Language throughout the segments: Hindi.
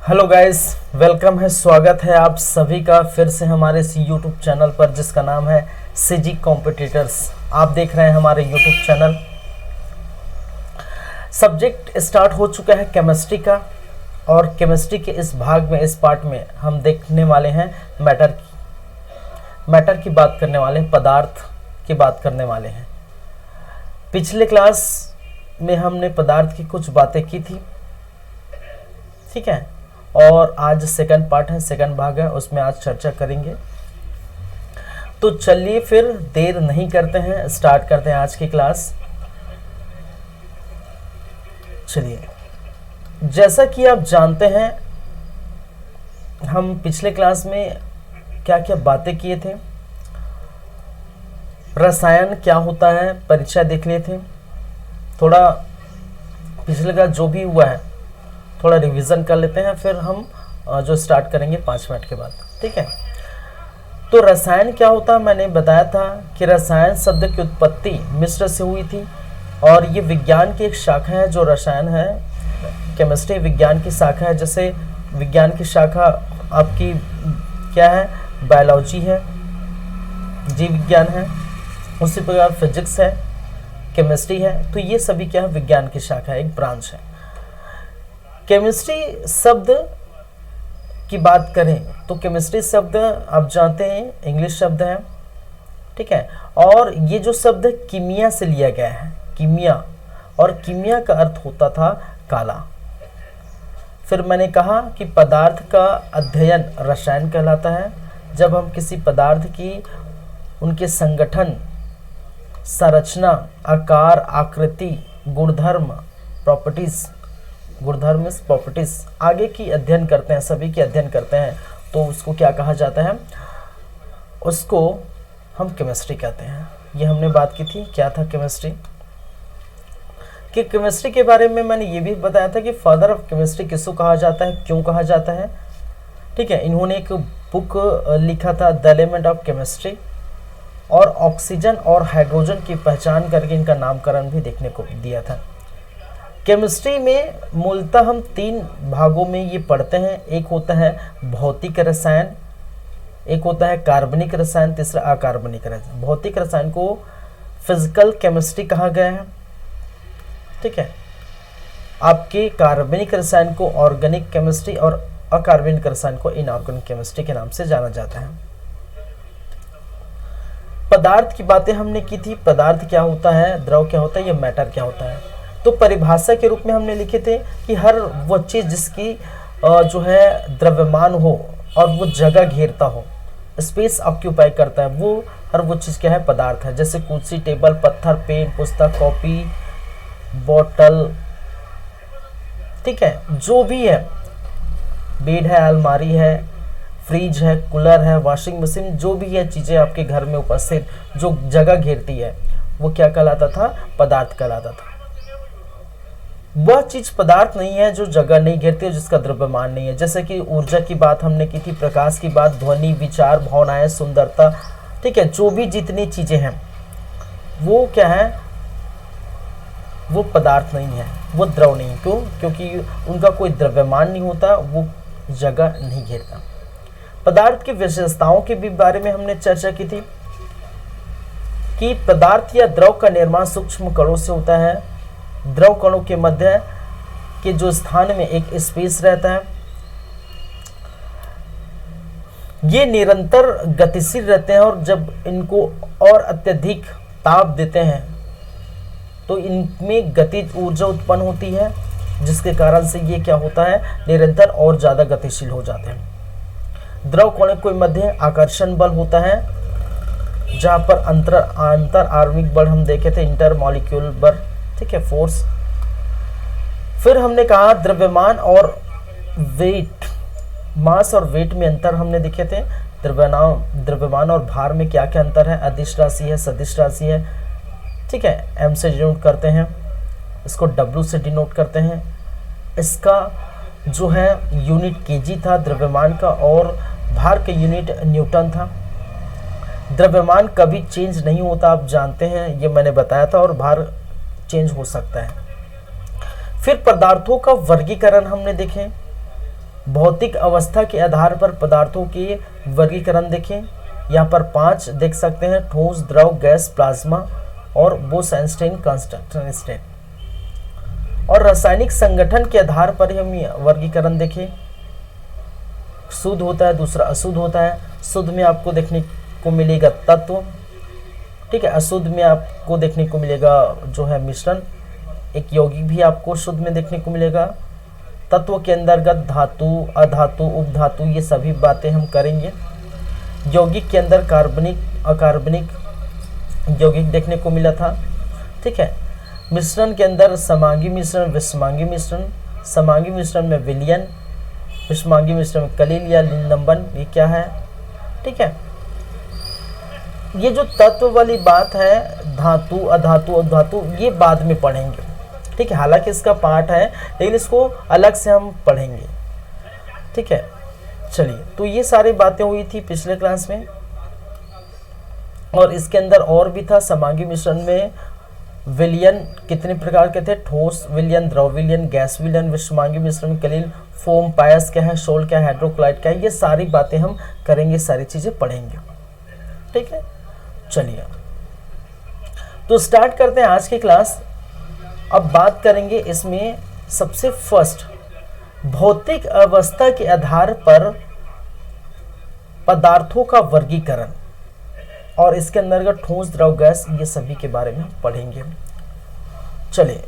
हेलो गाइस, वेलकम है, स्वागत है आप सभी का फिर से हमारे इस यूट्यूब चैनल पर जिसका नाम है सीजी कॉम्पिटिटर्स। आप देख रहे हैं हमारे यूट्यूब चैनल। सब्जेक्ट स्टार्ट हो चुका है केमिस्ट्री का, और केमिस्ट्री के इस भाग में, इस पार्ट में हम देखने वाले हैं मैटर की बात करने वाले हैं, पदार्थ की बात करने वाले हैं। पिछले क्लास में हमने पदार्थ की कुछ बातें की थी, ठीक है, और आज सेकंड पार्ट है, सेकंड भाग है, उसमें आज चर्चा करेंगे। तो चलिए फिर देर नहीं करते हैं, स्टार्ट करते हैं आज की क्लास। चलिए, जैसा कि आप जानते हैं, हम पिछले क्लास में क्या क्या बातें किए थे। रसायन क्या होता है परिचय देख लिए थे। थोड़ा पिछले का जो भी हुआ है थोड़ा रिवीजन कर लेते हैं, फिर हम जो स्टार्ट करेंगे 5 मिनट के बाद, ठीक है। तो रसायन क्या होता है, मैंने बताया था कि रसायन शब्द की उत्पत्ति मिस्र से हुई थी, और ये विज्ञान की एक शाखा है। जो रसायन है, केमिस्ट्री विज्ञान की शाखा है। जैसे विज्ञान की शाखा आपकी क्या है, बायोलॉजी है, जीव विज्ञान है, उसी प्रकार फिजिक्स है, केमिस्ट्री है। तो ये सभी क्या है, विज्ञान की शाखा है, एक ब्रांच है। केमिस्ट्री शब्द की बात करें तो केमिस्ट्री शब्द आप जानते हैं इंग्लिश शब्द है, ठीक है, और ये जो शब्द कीमिया से लिया गया है, कीमिया, और कीमिया का अर्थ होता था काला। फिर मैंने कहा कि पदार्थ का अध्ययन रसायन कहलाता है। जब हम किसी पदार्थ की उनके संगठन, संरचना, आकार, आकृति, गुणधर्म, प्रॉपर्टीज आगे की अध्ययन करते हैं, सभी की अध्ययन करते हैं, तो उसको क्या कहा जाता है, उसको हम केमिस्ट्री कहते हैं। ये हमने बात की थी, क्या था केमिस्ट्री। कि केमिस्ट्री के बारे में मैंने ये भी बताया था कि फादर ऑफ केमिस्ट्री किसको कहा जाता है, क्यों कहा जाता है, ठीक है। इन्होंने एक बुक लिखा था द एलिमेंट ऑफ केमिस्ट्री, और ऑक्सीजन और हाइड्रोजन की पहचान करके इनका नामकरण भी देखने को दिया था। केमिस्ट्री में मूलतः हम 3 भागों में ये पढ़ते हैं। एक होता है भौतिक रसायन, एक होता है कार्बनिक रसायन, तीसरा अकार्बनिक रसायन। भौतिक रसायन को फिजिकल केमिस्ट्री कहा गया है, ठीक है। आपके कार्बनिक रसायन को ऑर्गेनिक केमिस्ट्री, और अकार्बनिक रसायन को इनऑर्गेनिक केमिस्ट्री के नाम से जाना जाता है। पदार्थ की बातें हमने की थी। पदार्थ क्या होता है, द्रव क्या होता है, या मैटर क्या होता है। तो परिभाषा के रूप में हमने लिखे थे कि हर वो चीज़ जिसकी जो है द्रव्यमान हो और वो जगह घेरता हो, स्पेस ऑक्यूपाई करता है, वो हर वो चीज़ क्या है, पदार्थ है। जैसे कुर्सी, टेबल, पत्थर, पेन, पुस्तक, कॉपी, बोतल, ठीक है, जो भी है, बेड है, अलमारी है, फ्रिज है, कूलर है, वॉशिंग मशीन, जो भी है चीज़ें आपके घर में उपस्थित जो जगह घेरती है, वो क्या कहलाता था, पदार्थ कहलाता था। वह चीज पदार्थ नहीं है जो जगह नहीं घेरती है, जिसका द्रव्यमान नहीं है। जैसे कि ऊर्जा की बात हमने की थी, प्रकाश की बात, ध्वनि, विचार, भावनाएं, सुंदरता, ठीक है, जो भी जितनी चीजें हैं वो क्या है, वो पदार्थ नहीं है, वो द्रव नहीं। क्यों? क्योंकि उनका कोई द्रव्यमान नहीं होता, वो जगह नहीं घेरता। पदार्थ की विशेषताओं के भी बारे में हमने चर्चा की थी कि पदार्थ या द्रव का निर्माण सूक्ष्म कणों से होता है। द्रव कणों के मध्य के जो स्थान में एक स्पेस रहता है, ये निरंतर गतिशील रहते हैं, और जब इनको और अत्यधिक ताप देते हैं तो इनमें गतिज ऊर्जा उत्पन्न होती है, जिसके कारण से ये क्या होता है, निरंतर और ज्यादा गतिशील हो जाते हैं। द्रव कणों के मध्य आकर्षण बल होता है, जहां पर अंतर आणविक बल हम देखे थे, इंटरमॉलिक्यूलर बल, ठीक है, फोर्स। फिर हमने कहा द्रव्यमान और वेट, मास और वेट में अंतर हमने देखे थे। द्रव्यमान और भार में क्या क्या अंतर है, अदिश राशि है, सदिश राशि है, ठीक है, एम से डिनोट करते हैं, इसको डब्ल्यू से डिनोट करते हैं। इसका जो है यूनिट केजी था द्रव्यमान का, और भार का यूनिट न्यूटन था। द्रव्यमान कभी चेंज नहीं होता, आप जानते हैं, ये मैंने बताया था, और भार चेंज हो सकता है। फिर पदार्थों का वर्गीकरण हमने देखे भौतिक अवस्था के आधार पर पदार्थों के वर्गीकरण देखें। यहाँ पर 5 देख सकते हैं, ठोस, द्रव, गैस, प्लाज्मा और बोस-आइंस्टाइन कांस्टेंट। और रासायनिक संगठन के आधार पर हम वर्गीकरण देखें। शुद्ध होता है, दूसरा अशुद्ध होता है। शुद्ध में आपको देखने को मिलेगा तत्व, ठीक है। अशुद्ध में आपको देखने को मिलेगा जो है मिश्रण। एक यौगिक भी आपको शुद्ध में देखने को मिलेगा। तत्व के अंतर्गत धातु, अधातु, उपधातु, ये सभी बातें हम करेंगे। यौगिक के अंदर कार्बनिक, अकार्बनिक यौगिक देखने को मिला था, ठीक है। मिश्रण के अंदर समांगी मिश्रण, विषमांगी मिश्रण। समांगी मिश्रण में विलयन, विषमांगी मिश्रण में कलील या लिंदंबन, ये क्या है, ठीक है। ये जो तत्व वाली बात है, धातु, अधातु, उपधातु, ये बाद में पढ़ेंगे, ठीक है। हालांकि इसका पार्ट है लेकिन इसको अलग से हम पढ़ेंगे, ठीक है। चलिए, तो ये सारी बातें हुई थी पिछले क्लास में। और इसके अंदर और भी था। समांगी मिश्रण में विलयन कितने प्रकार के थे? ठोस विलयन, द्रव विलयन, गैस विलयन। विषमांगी मिश्रण में कलील, फोम, पायस क्या है, शोल क्या है, हाइड्रोक्लाइड क्या है, ये सारी बातें हम करेंगे, सारी चीजें पढ़ेंगे, ठीक है। चलिए, तो स्टार्ट करते हैं आज की क्लास। अब बात करेंगे इसमें सबसे फर्स्ट, भौतिक अवस्था के आधार पर पदार्थों का वर्गीकरण, और इसके अंतर्गत ठोस, द्रव, गैस, ये सभी के बारे में पढ़ेंगे। चलिए,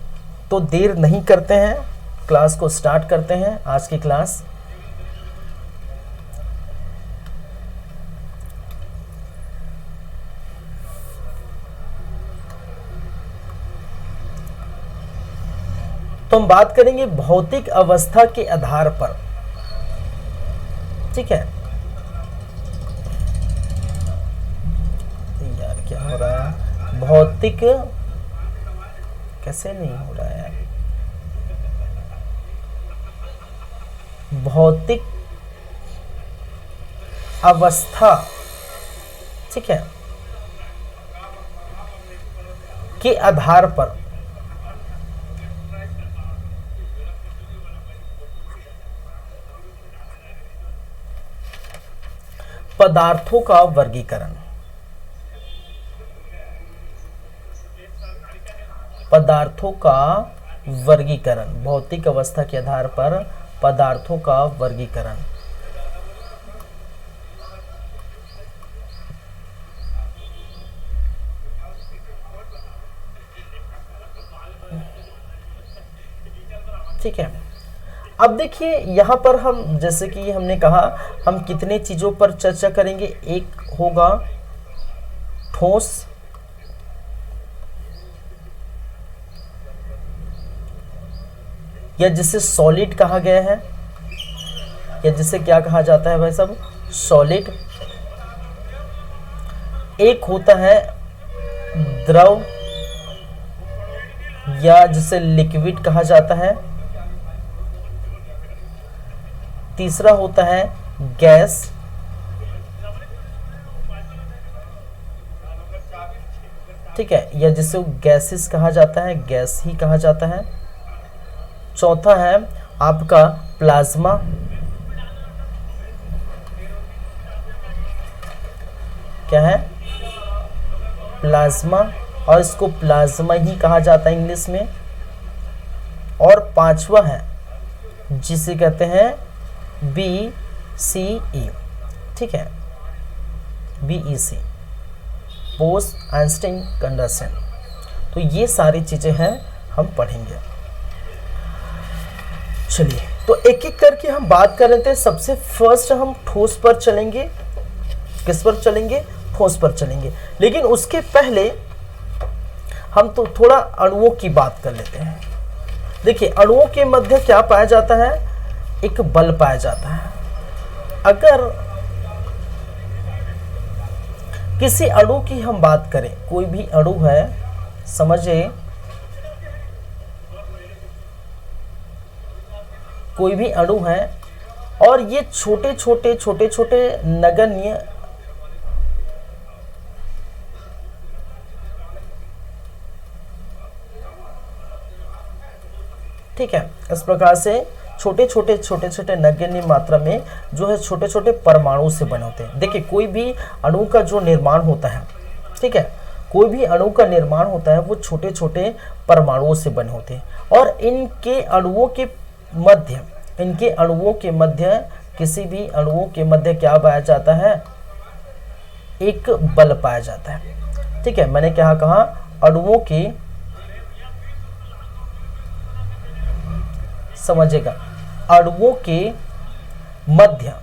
तो देर नहीं करते हैं, क्लास को स्टार्ट करते हैं आज की क्लास। तो हम बात करेंगे भौतिक अवस्था के आधार पर, ठीक है। यार क्या हो रहा है, भौतिक कैसे नहीं हो रहा है, भौतिक अवस्था, ठीक है, के आधार पर पदार्थों का वर्गीकरण, पदार्थों का वर्गीकरण, भौतिक अवस्था के आधार पर पदार्थों का वर्गीकरण। ठीक है। अब देखिए, यहाँ पर हम जैसे कि हमने कहा, हम कितने चीजों पर चर्चा करेंगे। एक होगा ठोस, या जिसे सॉलिड कहा गया है, या जिसे क्या कहा जाता है भाई साहब, सॉलिड। एक होता है द्रव, या जिसे लिक्विड कहा जाता है। तीसरा होता है गैस, ठीक है, या जिसे गैसेस कहा जाता है, गैस ही कहा जाता है। चौथा है आपका प्लाज्मा, क्या है, प्लाज्मा, और इसको प्लाज्मा ही कहा जाता है इंग्लिश में। और पांचवा है जिसे कहते हैं BCE, ठीक है, BEC, बोस-आइंस्टाइन कंडक्शन। तो ये सारी चीजें हैं, हम पढ़ेंगे। चलिए, तो एक एक करके हम बात कर रहे थे। सबसे फर्स्ट हम ठोस पर चलेंगे। किस पर चलेंगे? ठोस पर चलेंगे। लेकिन उसके पहले हम तो थोड़ा अणुओं की बात कर लेते हैं। देखिए, अणुओं के मध्य क्या पाया जाता है? एक बल पाया जाता है। अगर किसी अणु की हम बात करें, कोई भी अणु है, समझिए कोई भी अणु है, और ये छोटे छोटे नगण्य ठीक है, इस प्रकार से छोटे छोटे नगण्य मात्रा में जो है छोटे छोटे परमाणु से बने होते हैं। देखिए कोई भी अणु का जो निर्माण होता है, ठीक है, कोई भी अणु का निर्माण होता है वो छोटे छोटे परमाणुओं से बने होते हैं और इनके अणुओं के मध्य किसी भी अणुओं के मध्य क्या पाया जाता है, एक बल पाया जाता है। ठीक है, मैंने क्या कहा, अणुओं के, समझेगा, अणुओं के मध्य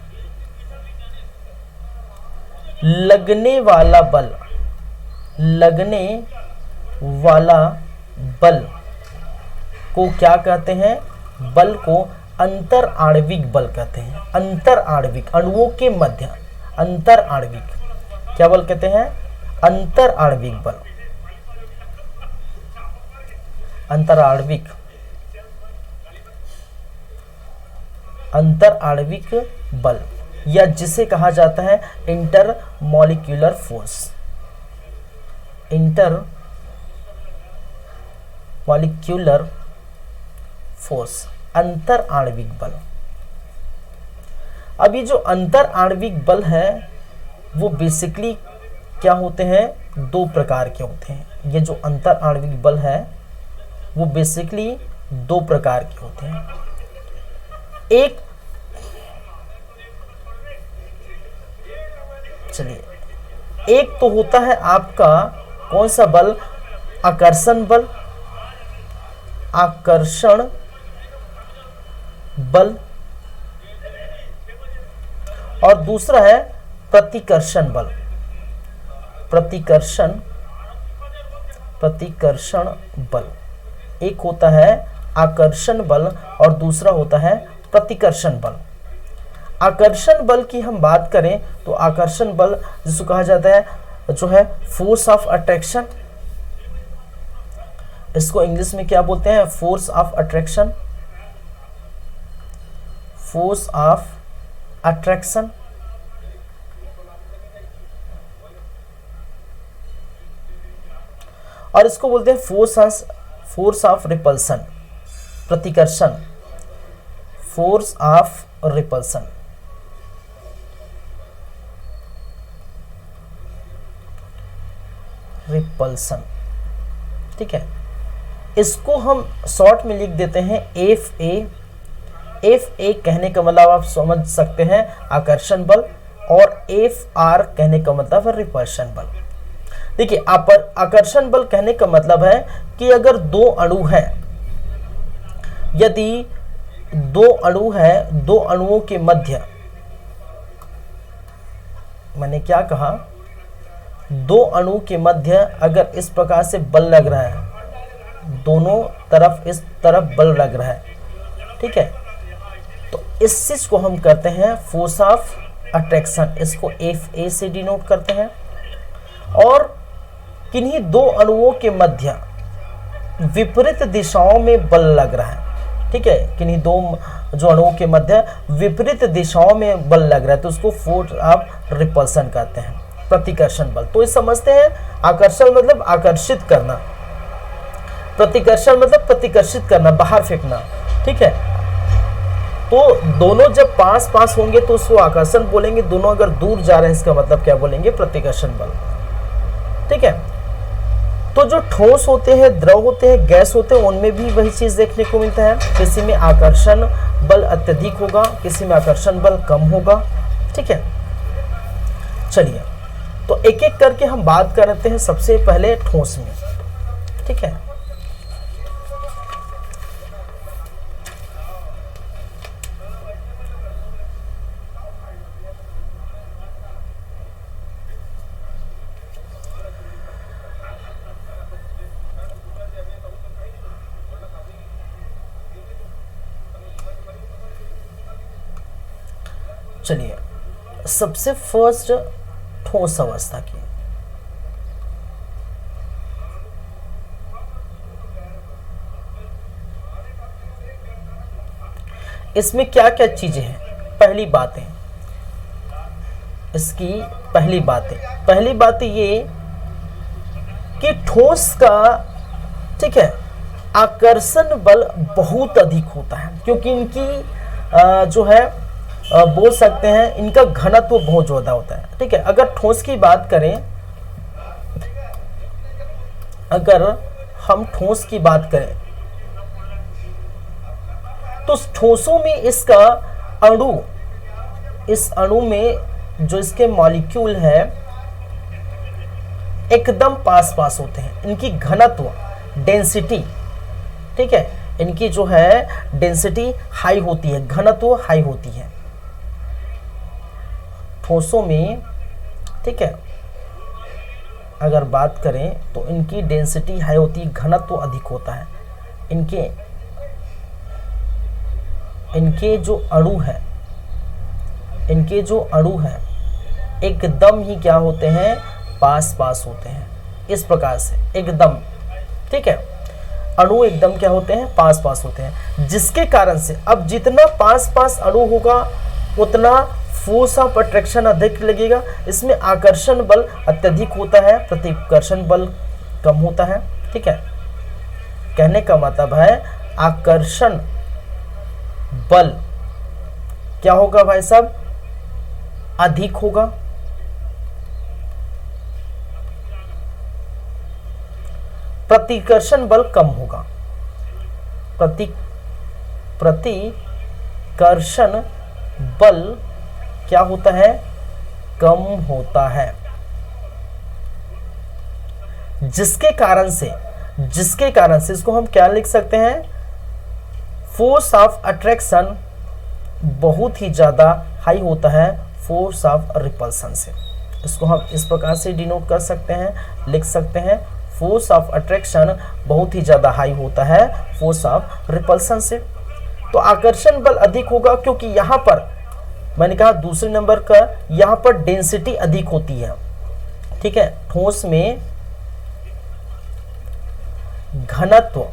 लगने वाला बल को क्या कहते हैं, बल को अंतर आणविक बल कहते हैं। अंतर आणविक, अणुओं के मध्य अंतर आणविक क्या बल कहते हैं, अंतर आणविक बल, अंतर आणविक बल, या जिसे कहा जाता है inter molecular force, inter molecular force, अंतर आणविक बल। अब ये जो अंतर आणविक बल है वो बेसिकली क्या होते हैं, दो प्रकार के होते हैं। ये जो अंतर आणविक बल है वो बेसिकली दो प्रकार के होते हैं। एक, चलिए, एक तो होता है आपका कौन सा बल, आकर्षण बल, आकर्षण बल, और दूसरा है प्रतिकर्षण बल, प्रतिकर्षण बल। एक होता है आकर्षण बल और दूसरा होता है प्रतिकर्षण बल। आकर्षण बल की हम बात करें तो आकर्षण बल जिसको कहा जाता है जो है फोर्स ऑफ अट्रैक्शन, इसको इंग्लिश में क्या बोलते हैं, force of attraction, force of attraction. और इसको बोलते हैं फोर्स ऑफ रिपल्सन, प्रतिकर्षण, फोर्स ऑफ रिपल्सन। रिपल्सन, ठीक है, इसको हम शॉर्ट में लिख देते हैं एफ ए। एफ ए कहने का मतलब आप समझ सकते हैं आकर्षण बल, और एफ आर कहने का मतलब है रिपल्शन बल। देखिए आकर्षण बल कहने का मतलब है कि अगर दो अणु है, यदि दो अणु है, दो अणुओं के मध्य, मैंने क्या कहा, दो अणु के मध्य अगर इस प्रकार से बल लग रहा है, दोनों तरफ इस तरफ बल लग रहा है, ठीक है, तो इस चीज को हम करते हैं फोर्स ऑफ अट्रैक्शन, इसको एफ ए से डिनोट करते हैं। और किन्हीं दो अणुओं के मध्य विपरीत दिशाओं में बल लग रहा है, ठीक है, किन्हीं दो जो अणुओं के मध्य विपरीत दिशाओं में बल लग रहा है तो उसको फोर्स ऑफ रिपल्सन कहते हैं, प्रतिकर्षण बल। तो ये समझते हैं आकर्षण मतलब आकर्षित करना, प्रतिकर्षण मतलब प्रतिकर्षित करना, बाहर फेंकना, ठीक है। तो दोनों जब पास पास होंगे तो उसको आकर्षण बोलेंगे, दोनों अगर दूर जा रहे हैं इसका मतलब क्या बोलेंगे, प्रतिकर्षण बल, ठीक है। तो जो ठोस होते हैं, द्रव होते हैं, गैस होते हैं, उनमें भी वही चीज देखने को मिलता है, किसी में आकर्षण बल अत्यधिक होगा, किसी में आकर्षण बल कम होगा, ठीक है। चलिए तो एक एक करके हम बात करते हैं, सबसे पहले ठोस में, ठीक है। चलिए सबसे फर्स्ट ठोस अवस्था की, इसमें क्या क्या चीजें हैं। पहली बातें, इसकी पहली बातें ये कि ठोस का, ठीक है, आकर्षण बल बहुत अधिक होता है, क्योंकि इनकी जो है बोल सकते हैं इनका घनत्व बहुत ज्यादा होता है। ठीक है, अगर ठोस की बात करें, अगर हम ठोस की बात करें तो ठोसों में इसका अणु, इस अणु में जो इसके मॉलिक्यूल है एकदम पास पास होते हैं। इनकी घनत्व, डेंसिटी, ठीक है, इनकी जो है डेंसिटी हाई होती है, घनत्व हाई होती है ठोसों में। ठीक है, अगर बात करें तो इनकी डेंसिटी हाई होती है, घनत्व अधिक होता है। इनके जो अणु है, इनके जो अणु है एकदम ही क्या होते हैं, पास पास होते हैं, इस प्रकार से एकदम। ठीक है, अणु एकदम क्या होते हैं, पास पास होते हैं, जिसके कारण से अब जितना पास पास अणु होगा उतना फोर्स ऑफ अट्रैक्शन अधिक लगेगा, इसमें आकर्षण बल अत्यधिक होता है, प्रतिकर्षण बल कम होता है। ठीक है, कहने का मतलब है आकर्षण बल क्या होगा भाई साहब, अधिक होगा, प्रतिकर्षण बल कम होगा। प्रतिकर्षण बल क्या होता है, कम होता है, जिसके कारण से इसको हम क्या लिख सकते हैं, फोर्स ऑफ अट्रैक्शन बहुत ही ज्यादा हाई होता है फोर्स ऑफ रिपल्सन से। इसको हम इस प्रकार से डिनोट कर सकते हैं, लिख सकते हैं, फोर्स ऑफ अट्रैक्शन बहुत ही ज्यादा हाई होता है फोर्स ऑफ रिपल्सन से। तो आकर्षण बल अधिक होगा, क्योंकि यहां पर मैंने कहा दूसरे नंबर का, यहां पर डेंसिटी अधिक होती है। ठीक है, ठोस में घनत्व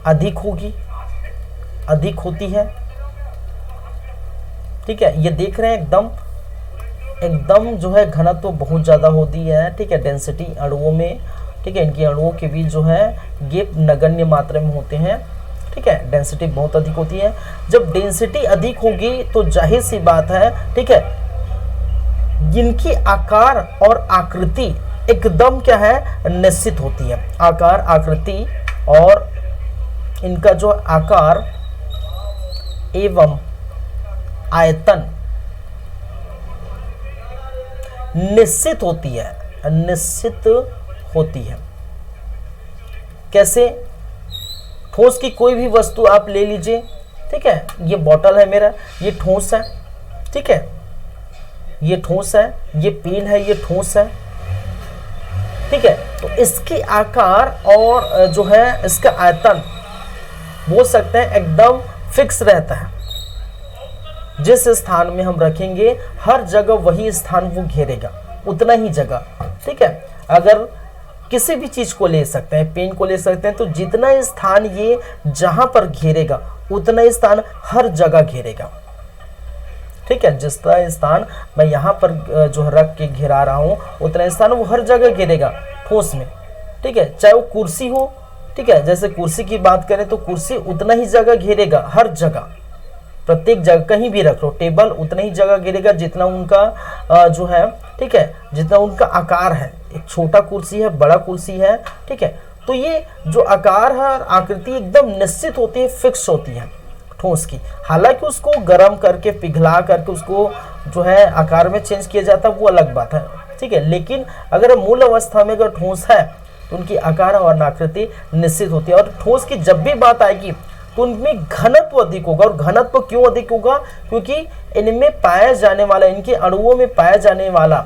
अधिक होती है। ठीक है, ये देख रहे हैं एकदम जो है घनत्व बहुत ज्यादा होती है। ठीक है, डेंसिटी अणुओं में, ठीक है, इनके अणुओं के बीच जो है गैप नगण्य मात्रा में होते हैं। ठीक है, डेंसिटी बहुत अधिक होती है। जब डेंसिटी अधिक होगी तो जाहिर सी बात है, ठीक है, इनकी आकार और आकृति एकदम क्या है, निश्चित होती है। आकार, आकृति और इनका जो आकार एवं आयतन निश्चित होती है। कैसे, ठोस की कोई भी वस्तु आप ले लीजिए। ठीक है, ये बोतल है मेरा, ये ठोस है। ठीक है, ये ठोस है, ये पेन है, ये ठोस है। ठीक है, तो इसके आकार और जो है इसका आयतन बोल सकते हैं एकदम फिक्स रहता है। जिस स्थान में हम रखेंगे हर जगह वही स्थान वो घेरेगा, उतना ही जगह। ठीक है, अगर किसी भी चीज को ले सकते हैं, पेन को ले सकते हैं, तो जितना स्थान ये जहां पर घेरेगा उतना स्थान हर जगह घेरेगा। ठीक है, जिस तरह स्थान मैं यहाँ पर जो रख के घेरा रहा हूँ उतना स्थान वो हर जगह घेरेगा ठोस में। ठीक है, चाहे वो कुर्सी हो, ठीक है, जैसे कुर्सी की बात करें तो कुर्सी उतना ही जगह घेरेगा, हर जगह, प्रत्येक जगह कहीं भी रख लो। टेबल उतना ही जगह घेरेगा जितना उनका जो है, ठीक है, जितना उनका आकार है। एक छोटा कुर्सी है, बड़ा कुर्सी है। ठीक है, तो ये जो आकार है और आकृति एकदम निश्चित होती है, फिक्स होती है ठोस की। हालांकि उसको गर्म करके, पिघला करके उसको जो है आकार में चेंज किया जाता है, वो अलग बात है। ठीक है, लेकिन अगर मूल अवस्था में अगर ठोस है तो उनकी आकार और आकृति निश्चित होती है। और ठोस की जब भी बात आएगी तो उनमें घनत्व अधिक होगा। और घनत्व क्यों अधिक होगा, क्योंकि इनमें पाया जाने वाला, इनके अणुओं में पाया जाने वाला,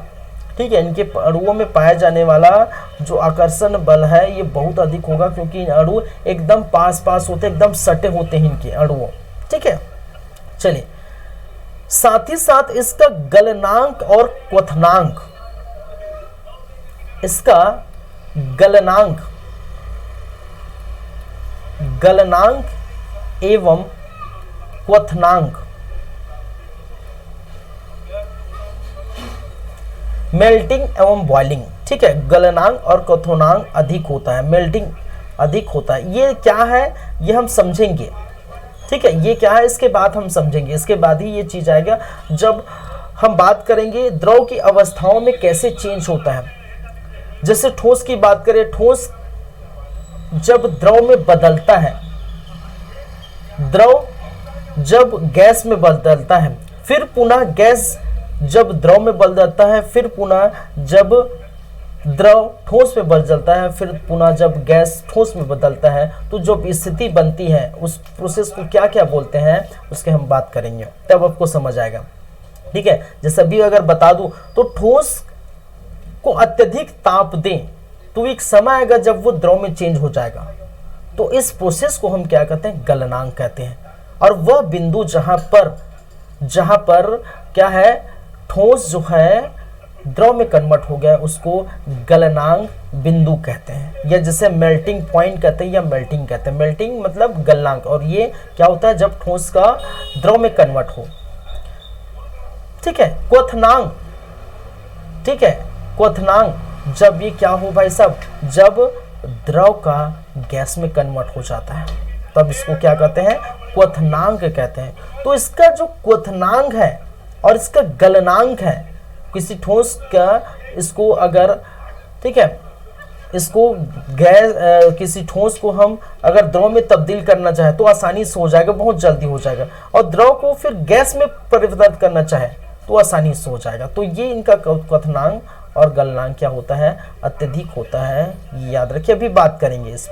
ठीक है, इनके अणुओं में पाया जाने वाला जो आकर्षण बल है ये बहुत अधिक होगा, क्योंकि अणु एकदम पास पास होते, एकदम सटे होते हैं इनके अणुओं। ठीक है, चलिए, साथ ही साथ इसका गलनांक और क्वथनांक, इसका गलनांक एवं क्वथनांक, मेल्टिंग एवं बॉइलिंग, ठीक है, गलनांक और क्वथनांक अधिक होता है, मेल्टिंग अधिक होता है। ये क्या है ये हम समझेंगे, ठीक है, ये क्या है इसके बाद हम समझेंगे, इसके बाद ही ये चीज आएगा जब हम बात करेंगे द्रव की अवस्थाओं में कैसे चेंज होता है। जैसे ठोस की बात करें, ठोस जब द्रव में बदलता है, द्रव जब गैस में बदलता है, फिर पुनः गैस जब द्रव में बदलता है, फिर पुनः जब द्रव ठोस में बदलता है, फिर पुनः जब गैस ठोस में बदलता है, तो जो स्थिति बनती है उस प्रोसेस को क्या क्या बोलते हैं उसके हम बात करेंगे, तब आपको समझ आएगा। ठीक है, जैसे अभी अगर बता दूं तो ठोस को अत्यधिक ताप दें तो एक समय आएगा जब वो द्रव में चेंज हो जाएगा, तो इस प्रोसेस को हम क्या कहते हैं, गलनांक कहते हैं। और वह बिंदु जहां पर क्या है, ठोस जो है द्रव में कन्वर्ट हो गया उसको गलनांक बिंदु कहते हैं, या जैसे मेल्टिंग पॉइंट कहते हैं या मेल्टिंग कहते हैं। मेल्टिंग मतलब गलनांक, और ये क्या होता है जब ठोस का द्रव में कन्वर्ट हो। ठीक है, क्वथनांक, ठीक है, क्वथनांक जब ये क्या हो भाई साहब, जब द्रव का गैस में कन्वर्ट हो जाता है तब इसको क्या कहते हैं, क्वथनांक कहते हैं। तो इसका जो क्वथनांक है और इसका गलनांक है, किसी ठोस का इसको अगर, ठीक है, इसको गैस किसी ठोस को हम अगर द्रव में तब्दील करना चाहे तो आसानी से हो जाएगा, बहुत जल्दी हो जाएगा, और द्रव को फिर गैस में परिवर्तित करना चाहे तो आसानी से हो जाएगा। तो ये इनका क्वथनांक और गलनांक क्या होता है, अत्यधिक होता है, ये याद रखिए। अभी बात करेंगे इस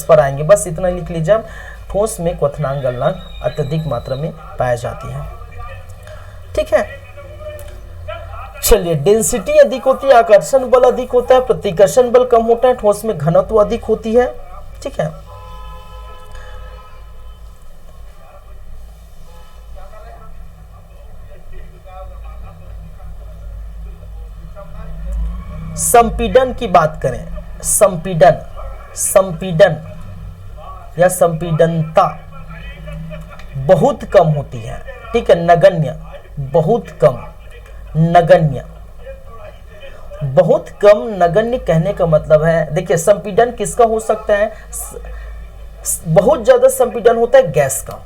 पर आएंगे, बस इतना लिख लीजिए आप, ठोस में क्वथनांक गलनांक अत्यधिक मात्रा में पाई जाती है। ठीक है, चलिए, डेंसिटी अधिक होती है, आकर्षण बल अधिक होता है, प्रतिकर्षण बल कम होता है, ठोस में घनत्व अधिक होती है। ठीक है, संपीड़न की बात करें, संपीड़न या संपीड़नता बहुत कम होती है। ठीक है, नगण्य, बहुत कम, नगण्य, बहुत कम, नगण्य कहने का मतलब है, देखिए संपीड़न किसका हो सकता है, बहुत ज्यादा संपीड़न होता है गैस का।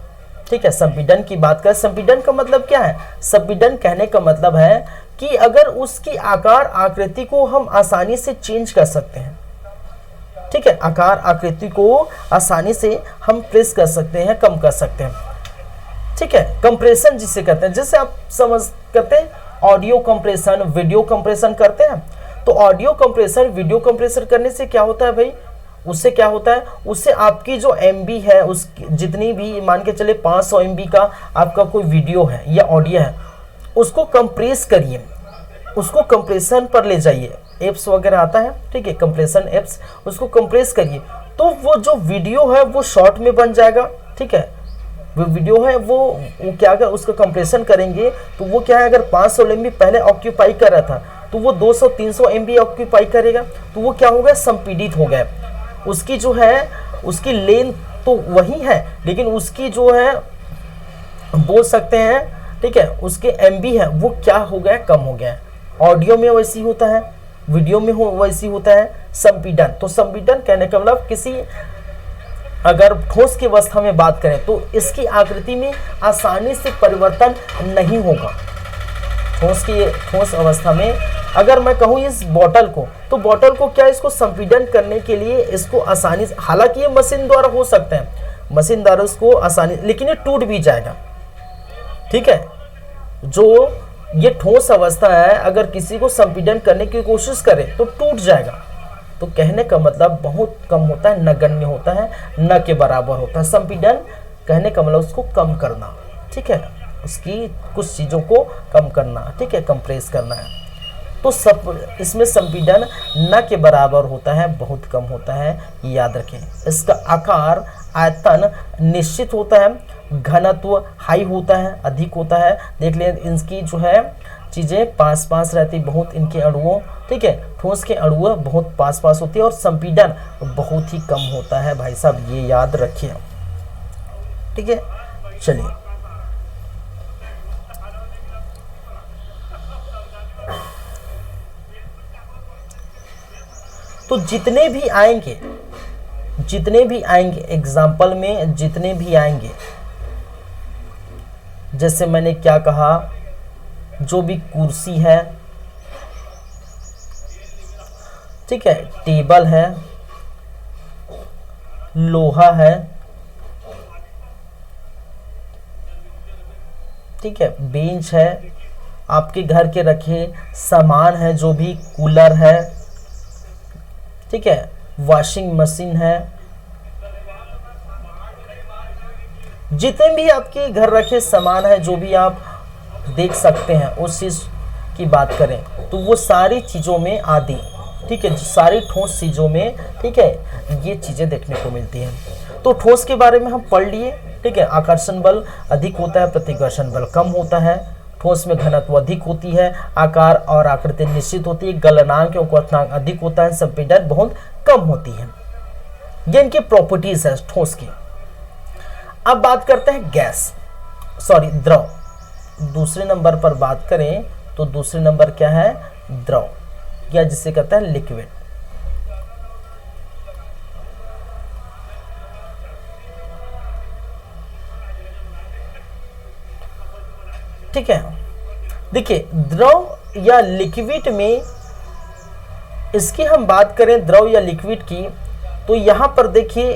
ठीक है, संपीड़न की बात करें, संपीड़न का मतलब क्या है, संपीड़न कहने का मतलब है कि अगर उसकी आकार आकृति को हम आसानी से चेंज कर सकते हैं। ठीक है, आकार आकृति को आसानी से हम प्रेस कर सकते हैं, कम कर सकते हैं। ठीक है, कंप्रेशन जिसे कहते हैं, जैसे आप समझ करते हैं ऑडियो कंप्रेशन, वीडियो कंप्रेशन करते हैं, तो ऑडियो कंप्रेशन, वीडियो कंप्रेशन करने से क्या होता है भाई, उससे क्या होता है, उससे आपकी जो MB है, उस जितनी भी मान के चले 500 MB का आपका कोई वीडियो है या ऑडियो है, उसको कंप्रेस करिए, उसको कंप्रेशन पर ले जाइए, एप्स वगैरह आता है, ठीक है, कंप्रेशन एप्स, उसको कंप्रेस करिए, तो वो जो वीडियो है वो शॉर्ट में बन जाएगा। ठीक है, वो वीडियो है वो क्या कर, उसका कंप्रेशन करेंगे तो वो क्या है, अगर 500 MB पहले ऑक्यूपाई कर रहा था तो वो 200-300 MB ऑक्यूपाई करेगा, तो वो क्या हो गया, संपीड़ित हो गया। उसकी जो है, उसकी लेंथ तो वही है, लेकिन उसकी जो है बोल सकते हैं, ठीक है, उसके MB है वो क्या हो गया, कम हो गया। ऑडियो में वैसी होता है, वीडियो में वैसी होता है संपीड़न। तो संपीड़न कहने का मतलब किसी, अगर ठोस की अवस्था में बात करें तो इसकी आकृति में आसानी से परिवर्तन नहीं होगा। ठोस अवस्था में अगर मैं कहूँ इस बोतल को, तो बोतल को क्या, इसको संपीड़न करने के लिए इसको आसानी से, हालांकि ये मशीन द्वारा हो सकते हैं, मशीन द्वारा इसको आसानी, लेकिन ये टूट भी जाएगा। ठीक है, जो ये ठोस अवस्था है, अगर किसी को संपीड़न करने की कोशिश करे तो टूट जाएगा। तो कहने का मतलब बहुत कम होता है, नगण्य होता है, न के बराबर होता है। संपीड़न कहने का मतलब उसको कम करना। ठीक है, उसकी कुछ चीज़ों को कम करना। ठीक है, कंप्रेस करना है। तो सब इसमें संपीड़न न के बराबर होता है, बहुत कम होता है, याद रखें। इसका आकार, आयतन निश्चित होता है, घनत्व हाई होता है, अधिक होता है। देख लें इनकी जो है चीज़ें पास पास रहती, बहुत इनके अणुओं, ठीक है, ठोस के अणुओं बहुत पास पास होती है, और संपीड़न बहुत ही कम होता है भाई साहब, ये याद रखिए। ठीक है, चलिए तो जितने भी आएंगे एग्जाम्पल में जितने भी आएंगे, जैसे मैंने क्या कहा, जो भी कुर्सी है, ठीक है, टेबल है, लोहा है, ठीक है, बेंच है, आपके घर के रखे सामान है, जो भी कूलर है, ठीक है, वॉशिंग मशीन है, जितने भी आपके घर रखे सामान है, जो भी आप देख सकते हैं, उस चीज की बात करें तो वो सारी चीजों में आदि, ठीक है, सारी ठोस चीजों में, ठीक है, ये चीजें देखने को मिलती हैं। तो ठोस के बारे में हम पढ़ लिए, ठीक है, आकर्षण बल अधिक होता है, प्रतिकर्षण बल कम होता है, ठोस में घनत्व अधिक होती है, आकार और आकृति निश्चित होती है, गलनांक और क्वथनांक अधिक होता है, संपीड़न बहुत कम होती है। ये इनकी प्रॉपर्टीज है ठोस की। अब बात करते हैं द्रव। दूसरे नंबर पर बात करें तो दूसरे नंबर क्या है, द्रव, या जिसे कहते हैं लिक्विड। ठीक है, देखिए द्रव या लिक्विड में इसकी हम बात करें, द्रव या लिक्विड की, तो यहां पर देखिए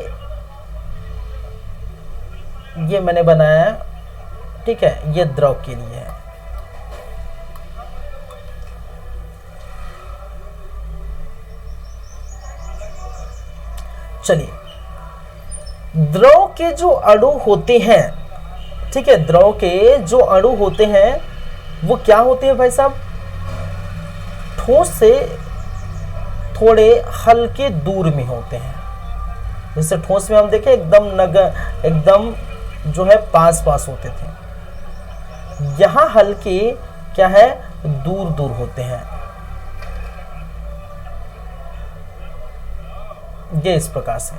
ये मैंने बनाया है, ठीक है, ये द्रव के लिए है। चलिए, द्रव के जो अणु होते हैं, ठीक है, द्रव के जो अणु होते हैं वो क्या होते हैं भाई साहब, ठोस से थोड़े हल्के दूर में होते हैं। जैसे ठोस में हम देखें एकदम जो है पास होते थे, यहां हल्के क्या है, दूर होते हैं। ये इस प्रकार से,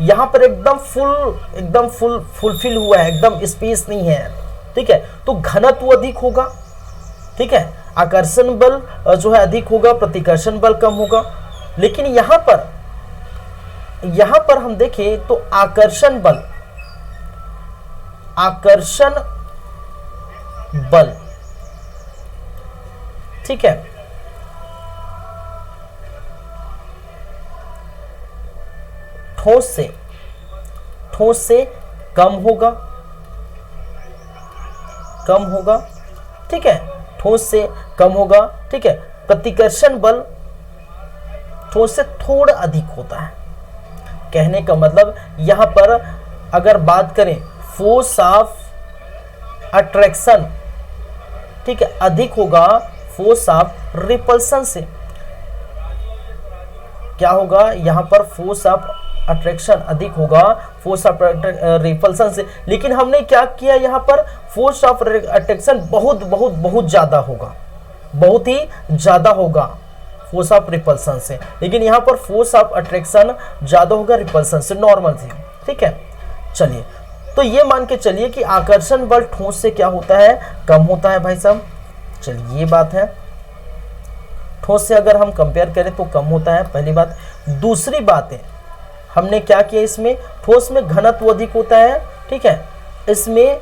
यहां पर एकदम फुलफिल हुआ है, एकदम स्पेस नहीं है, ठीक है, तो घनत्व अधिक होगा, ठीक है, आकर्षण बल जो है अधिक होगा, प्रतिकर्षण बल कम होगा। लेकिन यहां पर हम देखें तो आकर्षण बल, ठीक है, ठोस से कम होगा, ठीक है, ठोस से कम होगा, ठीक है। प्रतिकर्षण बल ठोस से थोड़ा अधिक होता है। कहने का मतलब यहां पर अगर बात करें फोर्स ऑफ अट्रैक्शन, ठीक है, अधिक होगा फोर्स ऑफ रिपल्सन से। क्या होगा, यहां पर फोर्स ऑफ अट्रैक्शन अधिक होगा फोर्स ऑफ रिपल्सन से। लेकिन हमने क्या किया, यहां पर फोर्स ऑफ अट्रैक्शन बहुत ज्यादा होगा, बहुत ही ज्यादा होगा फोर्स ऑफ रिपल्सन से। लेकिन यहां पर फोर्स ऑफ अट्रैक्शन ज्यादा होगा रिपल्सन से, नॉर्मल से, ठीक है। चलिए, तो ये मान के चलिए कि आकर्षण बल ठोस से क्या होता है, कम होता है भाई साहब। चलिए, ये बात है, ठोस से अगर हम कंपेयर करें तो कम होता है, पहली बात। दूसरी बात है, हमने क्या किया, इसमें ठोस में घनत्व अधिक होता है, ठीक है, इसमें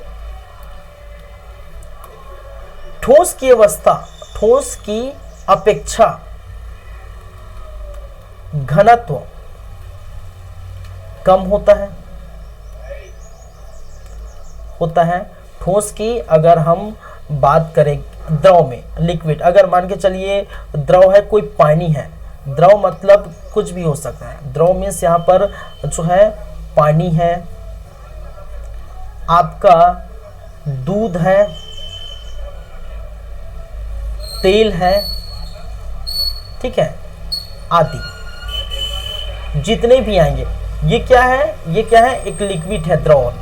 ठोस की अवस्था, ठोस की अपेक्षा घनत्व कम होता है। ठोस की अगर हम बात करें द्रव में, लिक्विड, अगर मान के चलिए द्रव है, कोई पानी है, द्रव मतलब कुछ भी हो सकता है। द्रव मीन्स यहाँ पर जो है पानी है, आपका दूध है, तेल है, ठीक है, आदि जितने भी आएंगे, ये क्या है, एक लिक्विड है, द्रव।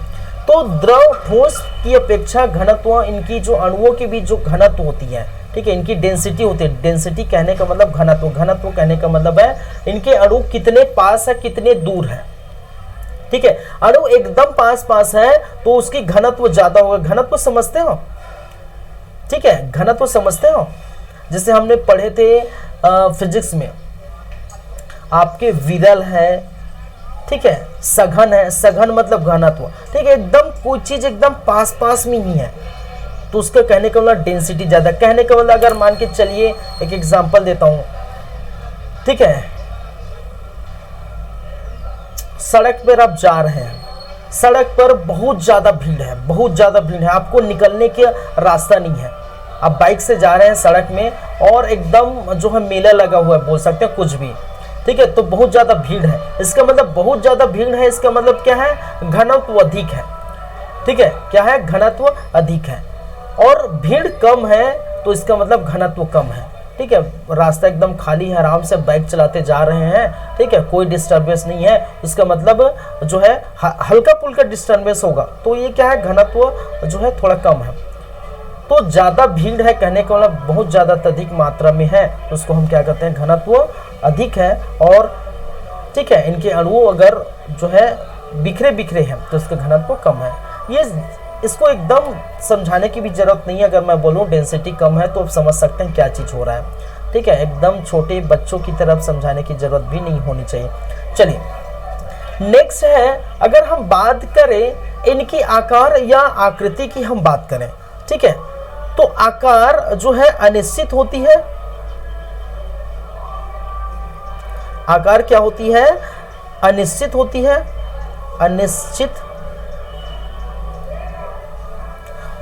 तो द्रव ठोस की अपेक्षा घनत्व, इनकी जो अणुओं के बीच जो घनत्व होती है, ठीक है, इनकी डेंसिटी होती है। डेंसिटी कहने का मतलब घनत्व कहने का मतलब है इनके अणु कितने पास है, कितने दूर है, ठीक है। अणु एकदम पास है तो उसकी घनत्व ज्यादा होगा। घनत्व समझते हो, ठीक है, घनत्व समझते हो, जैसे हमने पढ़े थे फिजिक्स में, आपके विरल है, ठीक है, सघन है, सघन मतलब घनत्व, ठीक है, एकदम कोई चीज एकदम पास पास में ही है तो उसका कहने का मतलब डेंसिटी ज्यादा। कहने का मतलब अगर मान के चलिए एक एग्जांपल देता हूं, ठीक है, सड़क पर आप जा रहे हैं, सड़क पर बहुत ज्यादा भीड़ है, बहुत ज्यादा भीड़ है, आपको निकलने का रास्ता नहीं है, आप बाइक से जा रहे हैं सड़क में और एकदम जो है मेला लगा हुआ है, बोल सकते हैं कुछ भी, ठीक है, तो बहुत ज्यादा भीड़ है, इसका मतलब बहुत ज्यादा भीड़ है, इसका मतलब क्या है, घनत्व अधिक है, ठीक है, क्या है, घनत्व अधिक है। और भीड़ कम है तो इसका मतलब घनत्व कम है, ठीक है, रास्ता एकदम खाली है, आराम से बाइक चलाते जा रहे हैं, ठीक है, कोई डिस्टर्बेंस नहीं है, इसका मतलब जो है हल्का फुल्का डिस्टर्बेंस होगा, तो ये क्या है, घनत्व जो है थोड़ा कम है। तो ज्यादा भीड़ है कहने का मतलब बहुत ज्यादा अधिक मात्रा में है, तो उसको हम क्या कहते हैं, घनत्व अधिक है। और ठीक है, इनके अणु अगर जो है बिखरे बिखरे हैं तो इसका घनत्व कम है। ये इसको एकदम समझाने की भी जरूरत नहीं है, अगर मैं बोलूँ डेंसिटी कम है तो आप समझ सकते हैं क्या चीज़ हो रहा है, ठीक है, एकदम छोटे बच्चों की तरफ समझाने की जरूरत भी नहीं होनी चाहिए। चलिए नेक्स्ट है, अगर हम बात करें इनकी आकार या आकृति की हम बात करें, ठीक है, तो आकार जो है अनिश्चित होती है। आकार क्या होती है, अनिश्चित होती है, अनिश्चित।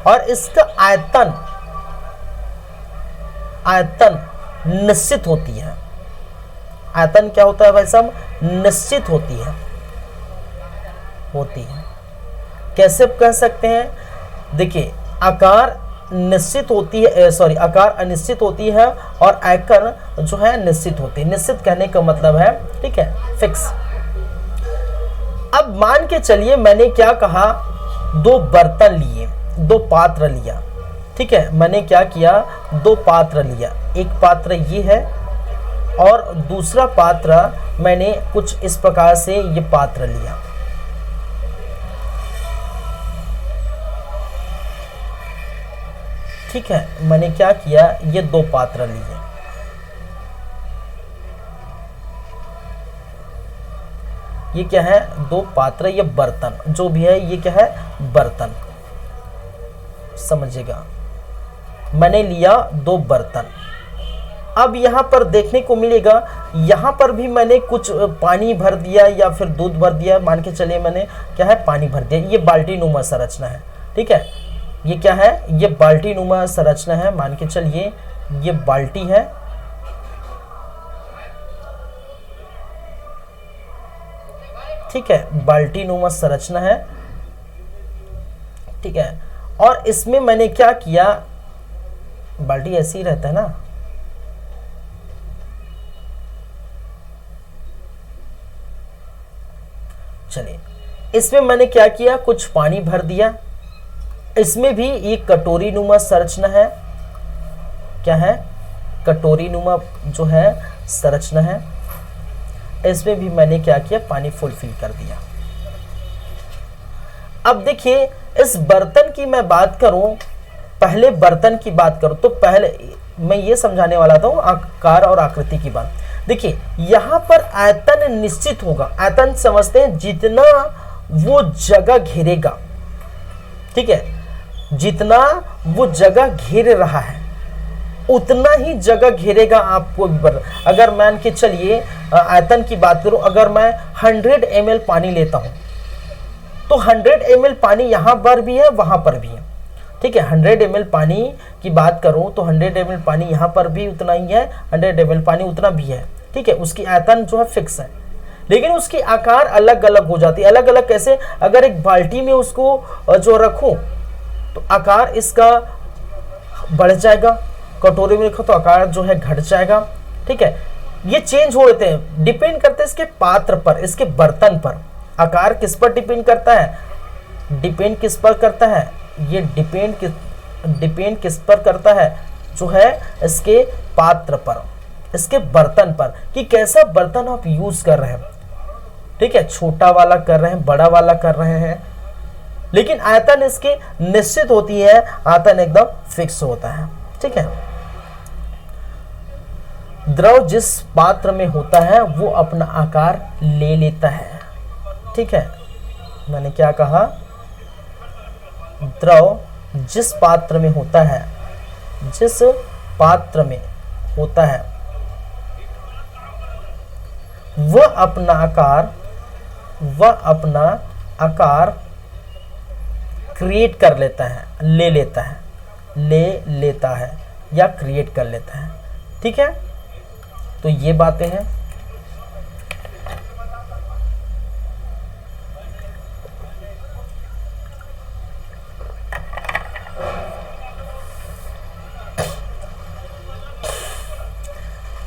और इसका आयतन, आयतन निश्चित होती है। आयतन क्या होता है भाई साहब, निश्चित होती है, होती है। कैसे कह सकते हैं, देखिए आकार निश्चित होती है, सॉरी, आकार अनिश्चित होती है और आयतन जो है निश्चित होती है। निश्चित कहने का मतलब है, ठीक है, फिक्स। अब मान के चलिए मैंने क्या कहा, दो बर्तन लिए, दो पात्र लिया, ठीक है, मैंने क्या किया, दो पात्र लिया, एक पात्र ये है और दूसरा पात्र मैंने कुछ इस प्रकार से ये पात्र लिया, ठीक है, मैंने क्या किया, ये दो पात्र लिए, ये क्या है, दो पात्र, ये बर्तन जो भी है, ये क्या है, बर्तन, समझिएगा, मैंने लिया दो बर्तन। अब यहाँ पर देखने को मिलेगा, यहाँ पर भी मैंने कुछ पानी भर दिया या फिर दूध भर दिया, मान के चलिए मैंने क्या है, पानी भर दिया, ये बाल्टी नुमा संरचना है, ठीक है, ये क्या है, ये बाल्टी नुमा संरचना है, मान के चलिए ये बाल्टी है, ठीक है, बाल्टी नुमा संरचना है, ठीक है, और इसमें मैंने क्या किया, बाल्टी ऐसे ही रहता है ना, चलिए इसमें मैंने क्या किया, कुछ पानी भर दिया, इसमें भी एक कटोरी नुमा संरचना है, क्या है, कटोरी नुमा जो है संरचना है, इसमें भी मैंने क्या किया, पानी फुलफिल कर दिया। अब देखिए इस बर्तन की मैं बात करूं, पहले बर्तन की बात करूं तो पहले मैं ये समझाने वाला था आकार और आकृति की बात। देखिए यहां पर आयतन निश्चित होगा, आयतन समझते हैं जितना वो जगह घेरेगा, ठीक है, जितना वो जगह घेर रहा है उतना ही जगह घेरेगा आपको। अगर मान के चलिए आयतन की बात करूं, अगर मैं 100 ml पानी लेता हूं तो 100 ml पानी यहां पर भी है, वहां पर भी है, ठीक है, 100 ml पानी की बात करूं तो 100 ml पानी यहां पर भी उतना ही है, 100 ml पानी उतना भी है, ठीक है, उसकी आयतन जो है फिक्स है, लेकिन उसकी आकार अलग अलग हो जाती है। अलग अलग कैसे, अगर एक बाल्टी में उसको जो रखूं तो आकार इसका बढ़ जाएगा, कटोरे में रखो तो आकार जो है घट जाएगा, ठीक है, ये चेंज हो जाते हैं, डिपेंड करते हैं इसके पात्र पर, इसके बर्तन पर। आकार किस पर डिपेंड करता है, डिपेंड किस पर करता है, ये डिपेंड किस पर करता है, जो है इसके पात्र पर, इसके बर्तन पर, कि कैसा बर्तन आप यूज कर रहे हैं, ठीक है, छोटा वाला कर रहे हैं, बड़ा वाला कर रहे हैं, लेकिन आयतन इसकी निश्चित होती है, आयतन एकदम फिक्स होता है, ठीक है। द्रव जिस पात्र में होता है वो अपना आकार ले लेता है। ठीक है, मैंने क्या कहा, द्रव जिस पात्र में होता है, जिस पात्र में होता है वह अपना आकार क्रिएट कर लेता है, ले लेता है या क्रिएट कर लेता है। ठीक है, तो ये बातें हैं।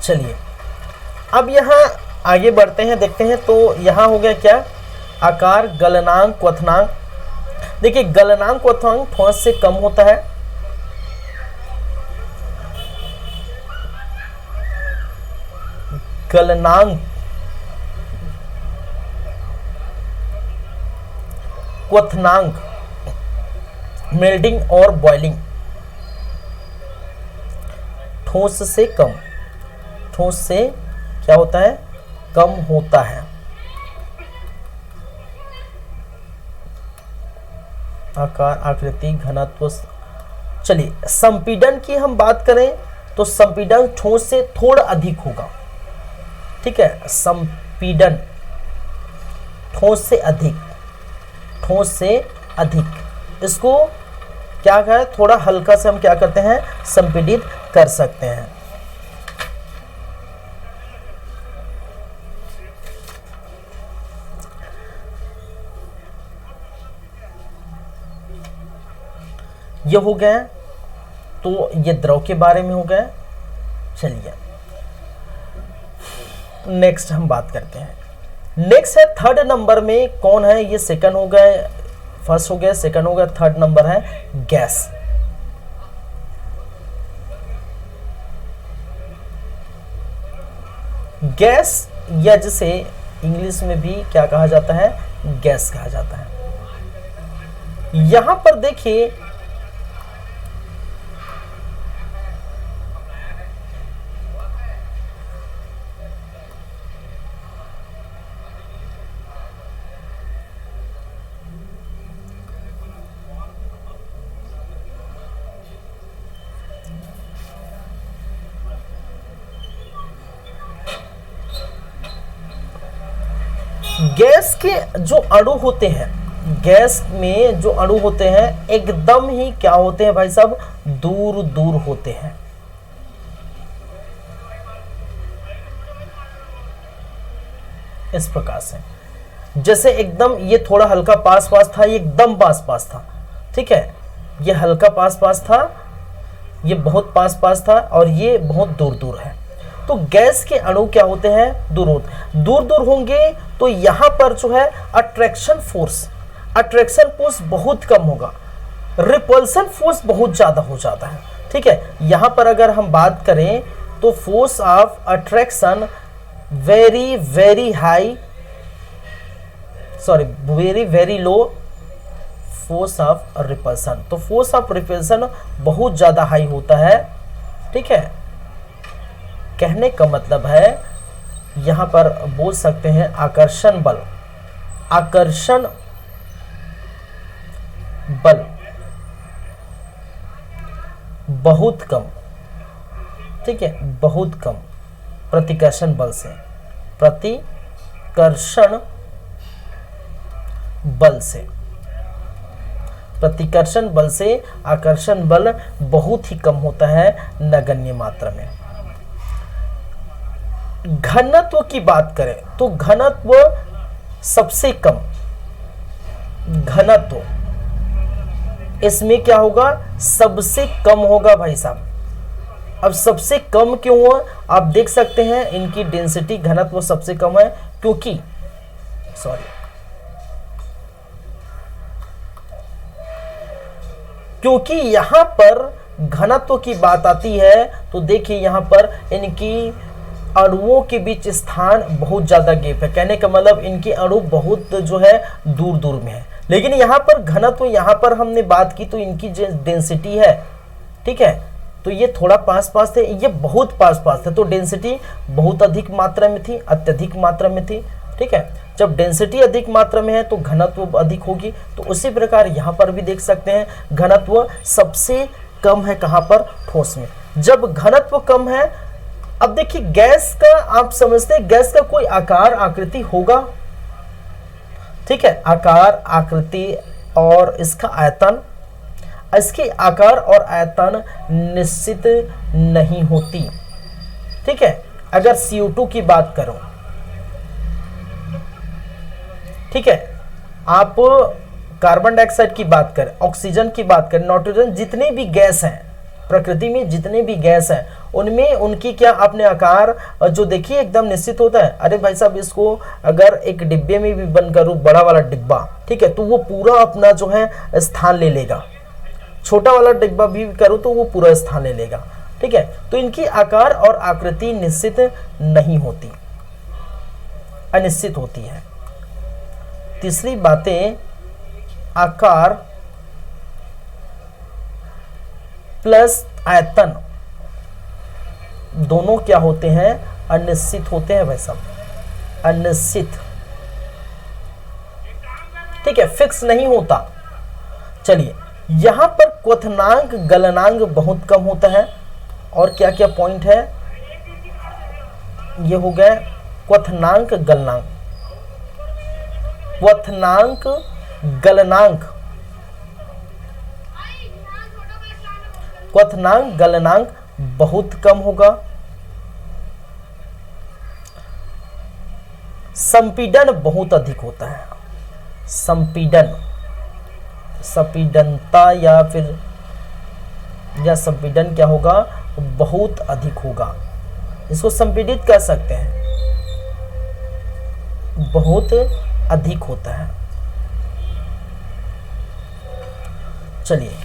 चलिए अब यहाँ आगे बढ़ते हैं, देखते हैं। तो यहाँ हो गया क्या, आकार, गलनांक, क्वथनांक। देखिए गलनांक क्वथनांक ठोस से कम होता है, गलनांक क्वथनांक मेल्टिंग और बॉइलिंग ठोस से कम, ठोस से क्या होता है, कम होता है। आकार, आकृति, घनत्व। चलिए संपीड़न की हम बात करें तो संपीड़न ठोस से थोड़ा अधिक होगा। ठीक है, संपीड़न ठोस से अधिक, ठोस से अधिक। इसको क्या है, थोड़ा हल्का से हम क्या करते हैं, संपीड़ित कर सकते हैं। ये हो गया, तो ये द्रव के बारे में हो गया। चलिए नेक्स्ट हम बात करते हैं। नेक्स्ट है थर्ड नंबर में कौन है, ये सेकंड हो गए, फर्स्ट हो गया, सेकंड हो गया, थर्ड नंबर है गैस। गैस या जिसे इंग्लिश में भी क्या कहा जाता है, गैस कहा जाता है। यहां पर देखिए गैस के जो अणु होते हैं, गैस में जो अणु होते हैं एकदम ही क्या होते हैं भाई साहब, दूर दूर होते हैं। इस प्रकार से जैसे एकदम ये थोड़ा हल्का पास पास था, ये एकदम पास पास था। ठीक है, ये हल्का पास पास था, ये बहुत पास पास था और ये बहुत दूर दूर है। तो गैस के अणु क्या होते हैं, दूर दूर होंगे। तो यहां पर जो है अट्रैक्शन फोर्स बहुत कम होगा, रिपल्सन फोर्स बहुत ज्यादा हो जाता है। ठीक है, यहां पर अगर हम बात करें तो force of attraction very very high, sorry very very low force of repulsion. तो फोर्स ऑफ रिपल्सन बहुत ज्यादा हाई होता है। ठीक है, कहने का मतलब है यहां पर बोल सकते हैं आकर्षण बल, आकर्षण बल बहुत कम। ठीक है, बहुत कम प्रतिकर्षण बल से, प्रतिकर्षण बल से, प्रतिकर्षण बल से आकर्षण बल बहुत ही कम होता है, नगण्य मात्रा में। घनत्व की बात करें तो घनत्व सबसे कम, घनत्व इसमें क्या होगा, सबसे कम होगा भाई साहब। अब सबसे कम क्यों हुआ, आप देख सकते हैं इनकी डेंसिटी, घनत्व सबसे कम है क्योंकि क्योंकि यहां पर घनत्व की बात आती है तो देखिए यहां पर इनकी अणुओं के बीच स्थान बहुत ज्यादा गैप है। कहने का मतलब इनके अणु बहुत जो है दूर दूर में है। लेकिन यहाँ पर घनत्व, यहाँ पर हमने बात की तो इनकी जो डेंसिटी है, ठीक है, तो ये थोड़ा पास पास थे, ये बहुत पास पास थे, तो डेंसिटी बहुत अधिक मात्रा में थी, अत्यधिक मात्रा में थी। ठीक है, जब डेंसिटी अधिक मात्रा में है तो घनत्व अधिक होगी। तो उसी प्रकार यहाँ पर भी देख सकते हैं घनत्व सबसे कम है कहाँ पर, ठोस में। जब घनत्व कम है, अब देखिए गैस का आप समझते हैं गैस का कोई आकार आकृति होगा। ठीक है, आकार आकृति और इसका आयतन, इसके आकार और आयतन निश्चित नहीं होती। ठीक है, अगर CO2 की बात करो, ठीक है, आप कार्बन डाइऑक्साइड की बात करें, ऑक्सीजन की बात करें, नाइट्रोजन, जितने भी गैस हैं प्रकृति में, जितने भी गैस हैं उनमें उनकी क्या अपने आकार जो देखिए एकदम निश्चित होता है। अरे भाई साहब, इसको अगर एक डिब्बे में भी बंद करूं, बड़ा वाला डिब्बा, ठीक है, तो वो पूरा अपना जो है स्थान ले लेगा। छोटा वाला डिब्बा भी करूं तो वो पूरा स्थान ले लेगा। ठीक है, तो इनकी आकार और आकृति निश्चित नहीं होती, अनिश्चित होती है। तीसरी बातें, आकार प्लस आयतन दोनों क्या होते हैं, अनिश्चित होते हैं भाई साहब, अनिश्चित। ठीक है, फिक्स नहीं होता। चलिए, यहां पर क्वथनांक गलनांक बहुत कम होता है। और क्या क्या पॉइंट है, ये हो गया क्वथनांक गलनांक, क्वथनांक गलनांक, क्वथनांक गलनांक बहुत कम होगा। संपीड़न बहुत अधिक होता है, संपीड़न, संपीड़नता या फिर या संपीड़न क्या होगा, बहुत अधिक होगा। इसको संपीड़ित कर सकते हैं, बहुत अधिक होता है। चलिए,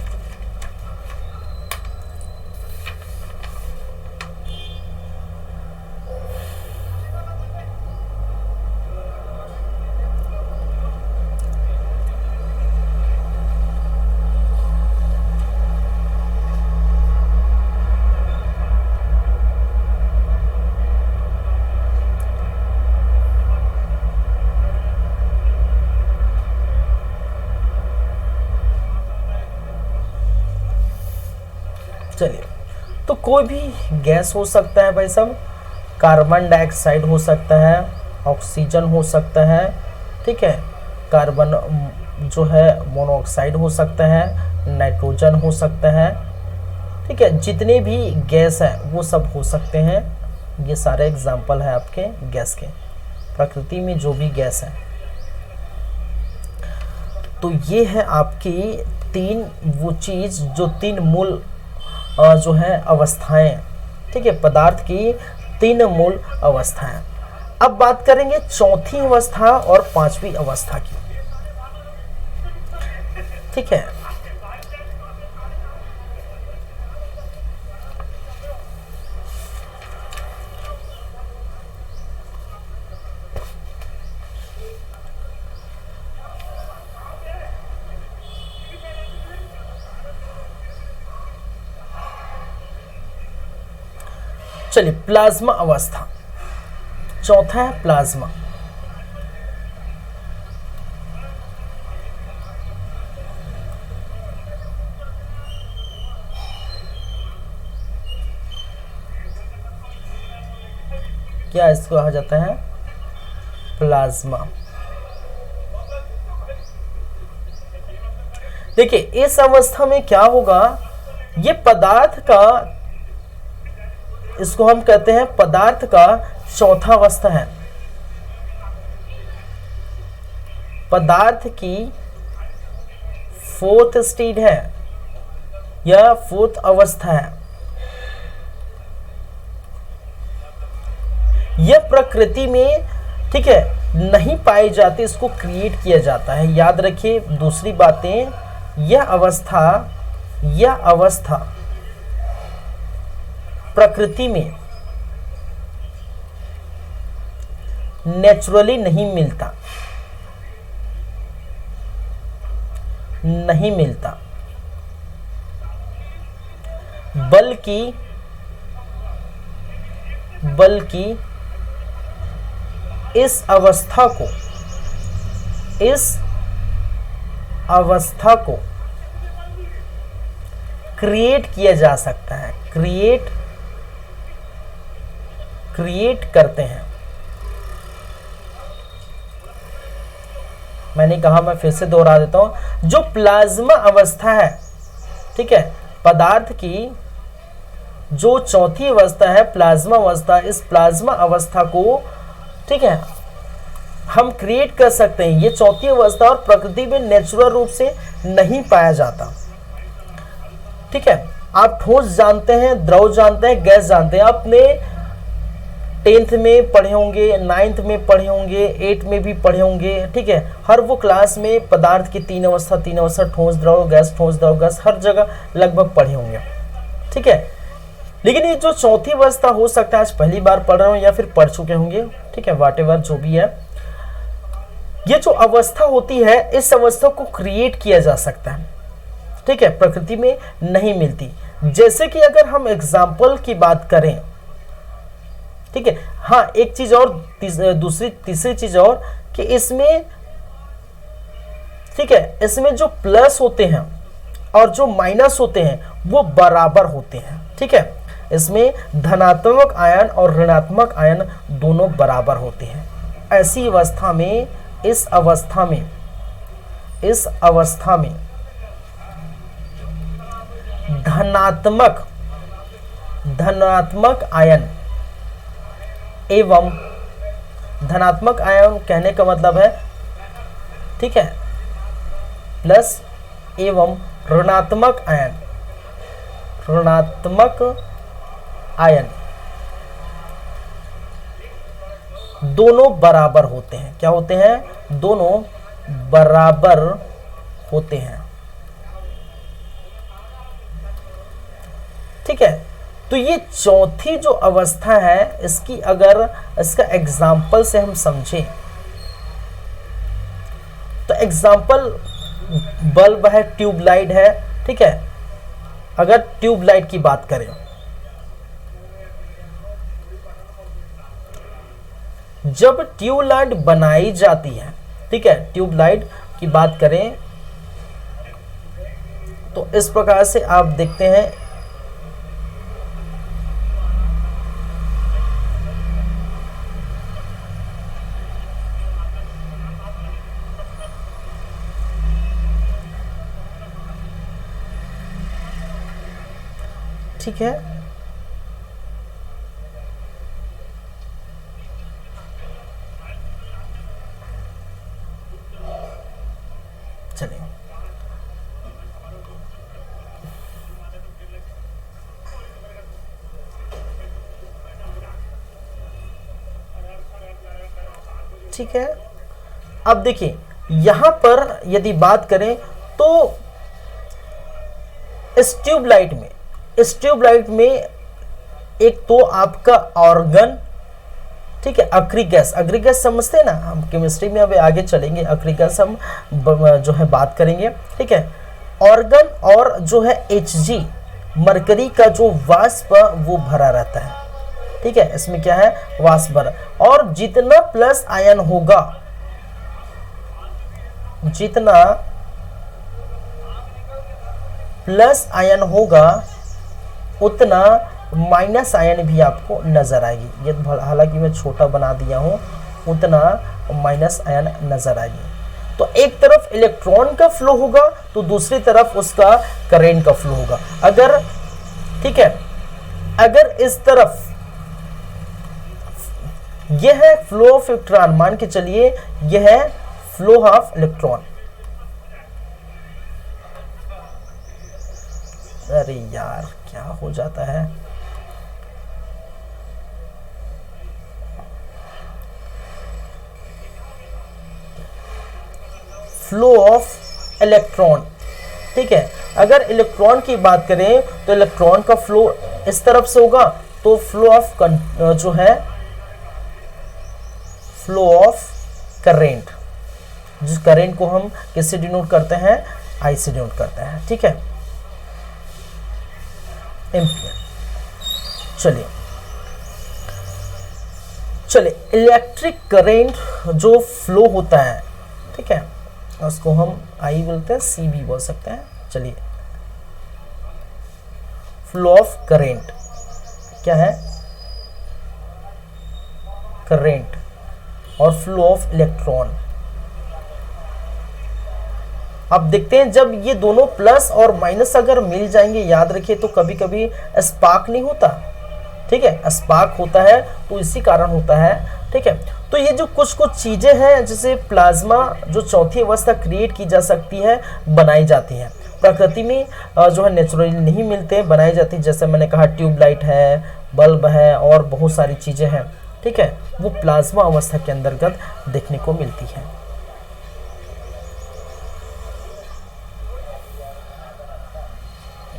चलिए, तो कोई भी गैस हो सकता है भाई साहब, कार्बन डाइऑक्साइड हो सकता है, ऑक्सीजन हो सकता है, ठीक है, कार्बन जो है मोनोऑक्साइड हो सकता है, नाइट्रोजन हो सकता है। ठीक है, जितने भी गैस है वो सब हो सकते हैं। ये सारे एग्जाम्पल है आपके गैस के, प्रकृति में जो भी गैस है। तो ये है आपकी तीन वो चीज, जो तीन मूल जो है अवस्थाएं, ठीक है, पदार्थ की तीन मूल अवस्थाएं। अब बात करेंगे चौथी अवस्था और पांचवी अवस्था की। ठीक है, चलिए, प्लाज्मा अवस्था चौथा है, प्लाज्मा। क्या इसको कहा जाता है, प्लाज्मा। देखिए, इस अवस्था में क्या होगा, ये पदार्थ का, इसको हम कहते हैं पदार्थ का चौथा अवस्था है, पदार्थ की फोर्थ स्टेज है या फोर्थ अवस्था है। यह प्रकृति में, ठीक है, नहीं पाई जाती, इसको क्रिएट किया जाता है। याद रखिए दूसरी बातें, यह अवस्था प्रकृति में नेचुरली नहीं मिलता, नहीं मिलता। बल्कि इस अवस्था को क्रिएट किया जा सकता है, क्रिएट करते हैं। मैंने कहा, मैं फिर से दोहरा देता हूं, जो प्लाज्मा अवस्था है, ठीक है, पदार्थ की जो चौथी अवस्था है प्लाज्मा अवस्था, इस प्लाज्मा अवस्था को, ठीक है, हम क्रिएट कर सकते हैं। ये चौथी अवस्था और प्रकृति में नेचुरल रूप से नहीं पाया जाता, ठीक है। आप ठोस जानते हैं, द्रव जानते हैं, गैस जानते हैं, अपने 10th में पढ़े होंगे, 9th में पढ़े होंगे, 8th में भी पढ़े होंगे, ठीक है। हर वो क्लास में पदार्थ की तीन अवस्था, ठोस द्रव गैस, ठोस द्रव गैस, हर जगह लगभग पढ़े होंगे, ठीक है। लेकिन ये जो चौथी अवस्था हो सकता है आज पहली बार पढ़ रहे हो या फिर पढ़ चुके होंगे, ठीक है, व्हाटएवर जो भी है, ये जो अवस्था होती है इस अवस्था को क्रिएट किया जा सकता है, ठीक है, प्रकृति में नहीं मिलती। जैसे कि अगर हम एग्जाम्पल की बात करें, ठीक है, हाँ, एक चीज और, तीसरी चीज और कि इसमें, ठीक है, इसमें जो प्लस होते हैं और जो माइनस होते हैं वो बराबर होते हैं, ठीक है। इसमें धनात्मक आयन और ऋणात्मक आयन दोनों बराबर होते हैं। ऐसी अवस्था में, इस अवस्था में धनात्मक आयन एवं धनात्मक आयन कहने का मतलब है, ठीक है, प्लस एवं ऋणात्मक आयन दोनों बराबर होते हैं। क्या होते हैं? दोनों बराबर होते हैं, ठीक है। तो ये चौथी जो अवस्था है, इसकी अगर इसका एग्जाम्पल से हम समझें तो एग्जाम्पल बल्ब है, ट्यूबलाइट है, ठीक है। अगर ट्यूबलाइट की बात करें, जब ट्यूबलाइट बनाई जाती है, ठीक है, ट्यूबलाइट की बात करें तो इस प्रकार से आप देखते हैं, ठीक है। चलिए, ठीक है। अब देखिए, यहां पर यदि बात करें तो इस ट्यूबलाइट में एक तो आपका ऑर्गन, ठीक है, अक्रिक गैस समझते हैं ना, हम केमिस्ट्री में अभी आगे चलेंगे, अक्रिक गैस हम जो है बात करेंगे, ठीक है। ऑर्गन और जो है Hg, मरकरी का जो वाष्प वो भरा रहता है, ठीक है, इसमें क्या है, वाष्प भरा, और जितना प्लस आयन होगा उतना माइनस आयन भी आपको नजर आएगी। ये हालांकि मैं छोटा बना दिया हूं, उतना माइनस आयन नजर आएगी। तो एक तरफ इलेक्ट्रॉन का फ्लो होगा तो दूसरी तरफ उसका करंट का फ्लो होगा। अगर, ठीक है, अगर इस तरफ यह है फ्लो ऑफ इलेक्ट्रॉन, मान के चलिए यह है फ्लो ऑफ इलेक्ट्रॉन, अरे यार क्या हो जाता है, फ्लो ऑफ इलेक्ट्रॉन, ठीक है। अगर इलेक्ट्रॉन की बात करें तो इलेक्ट्रॉन का फ्लो इस तरफ से होगा, तो फ्लो ऑफ जो है फ्लो ऑफ करेंट, जिस करेंट को हम किससे डिनोट करते हैं, आई से डिनोट करते हैं, ठीक है। एम्पियर। चलिए इलेक्ट्रिक करंट जो फ्लो होता है, ठीक है, उसको हम आई बोलते हैं, सी भी बोल सकते हैं। चलिए, फ्लो ऑफ करंट क्या है? करंट। और फ्लो ऑफ इलेक्ट्रॉन। अब देखते हैं जब ये दोनों प्लस और माइनस अगर मिल जाएंगे, याद रखिए, तो कभी कभी स्पार्क नहीं होता, ठीक है, स्पार्क होता है तो इसी कारण होता है, ठीक है। तो ये जो कुछ कुछ चीजें हैं, जैसे प्लाज्मा जो चौथी अवस्था क्रिएट की जा सकती है, बनाई जाती है प्रकृति में, जो है नेचुरली नहीं मिलते, बनाई जाती है। जैसे मैंने कहा ट्यूबलाइट है, बल्ब है और बहुत सारी चीजें हैं, ठीक है, वो प्लाज्मा अवस्था के अंतर्गत देखने को मिलती है।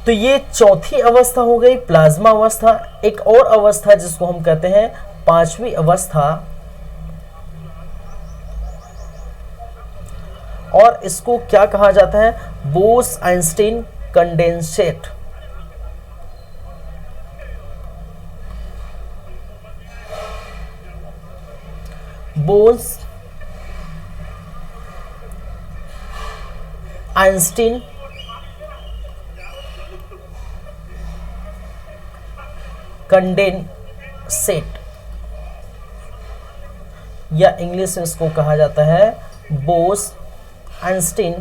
तो ये चौथी अवस्था हो गई प्लाज्मा अवस्था। एक और अवस्था जिसको हम कहते हैं पांचवी अवस्था, और इसको क्या कहा जाता है? Bose-Einstein condensate. बोस-आइंस्टीन कंडेंसेट, या इंग्लिश में इसको कहा जाता है बोस-आइंस्टीन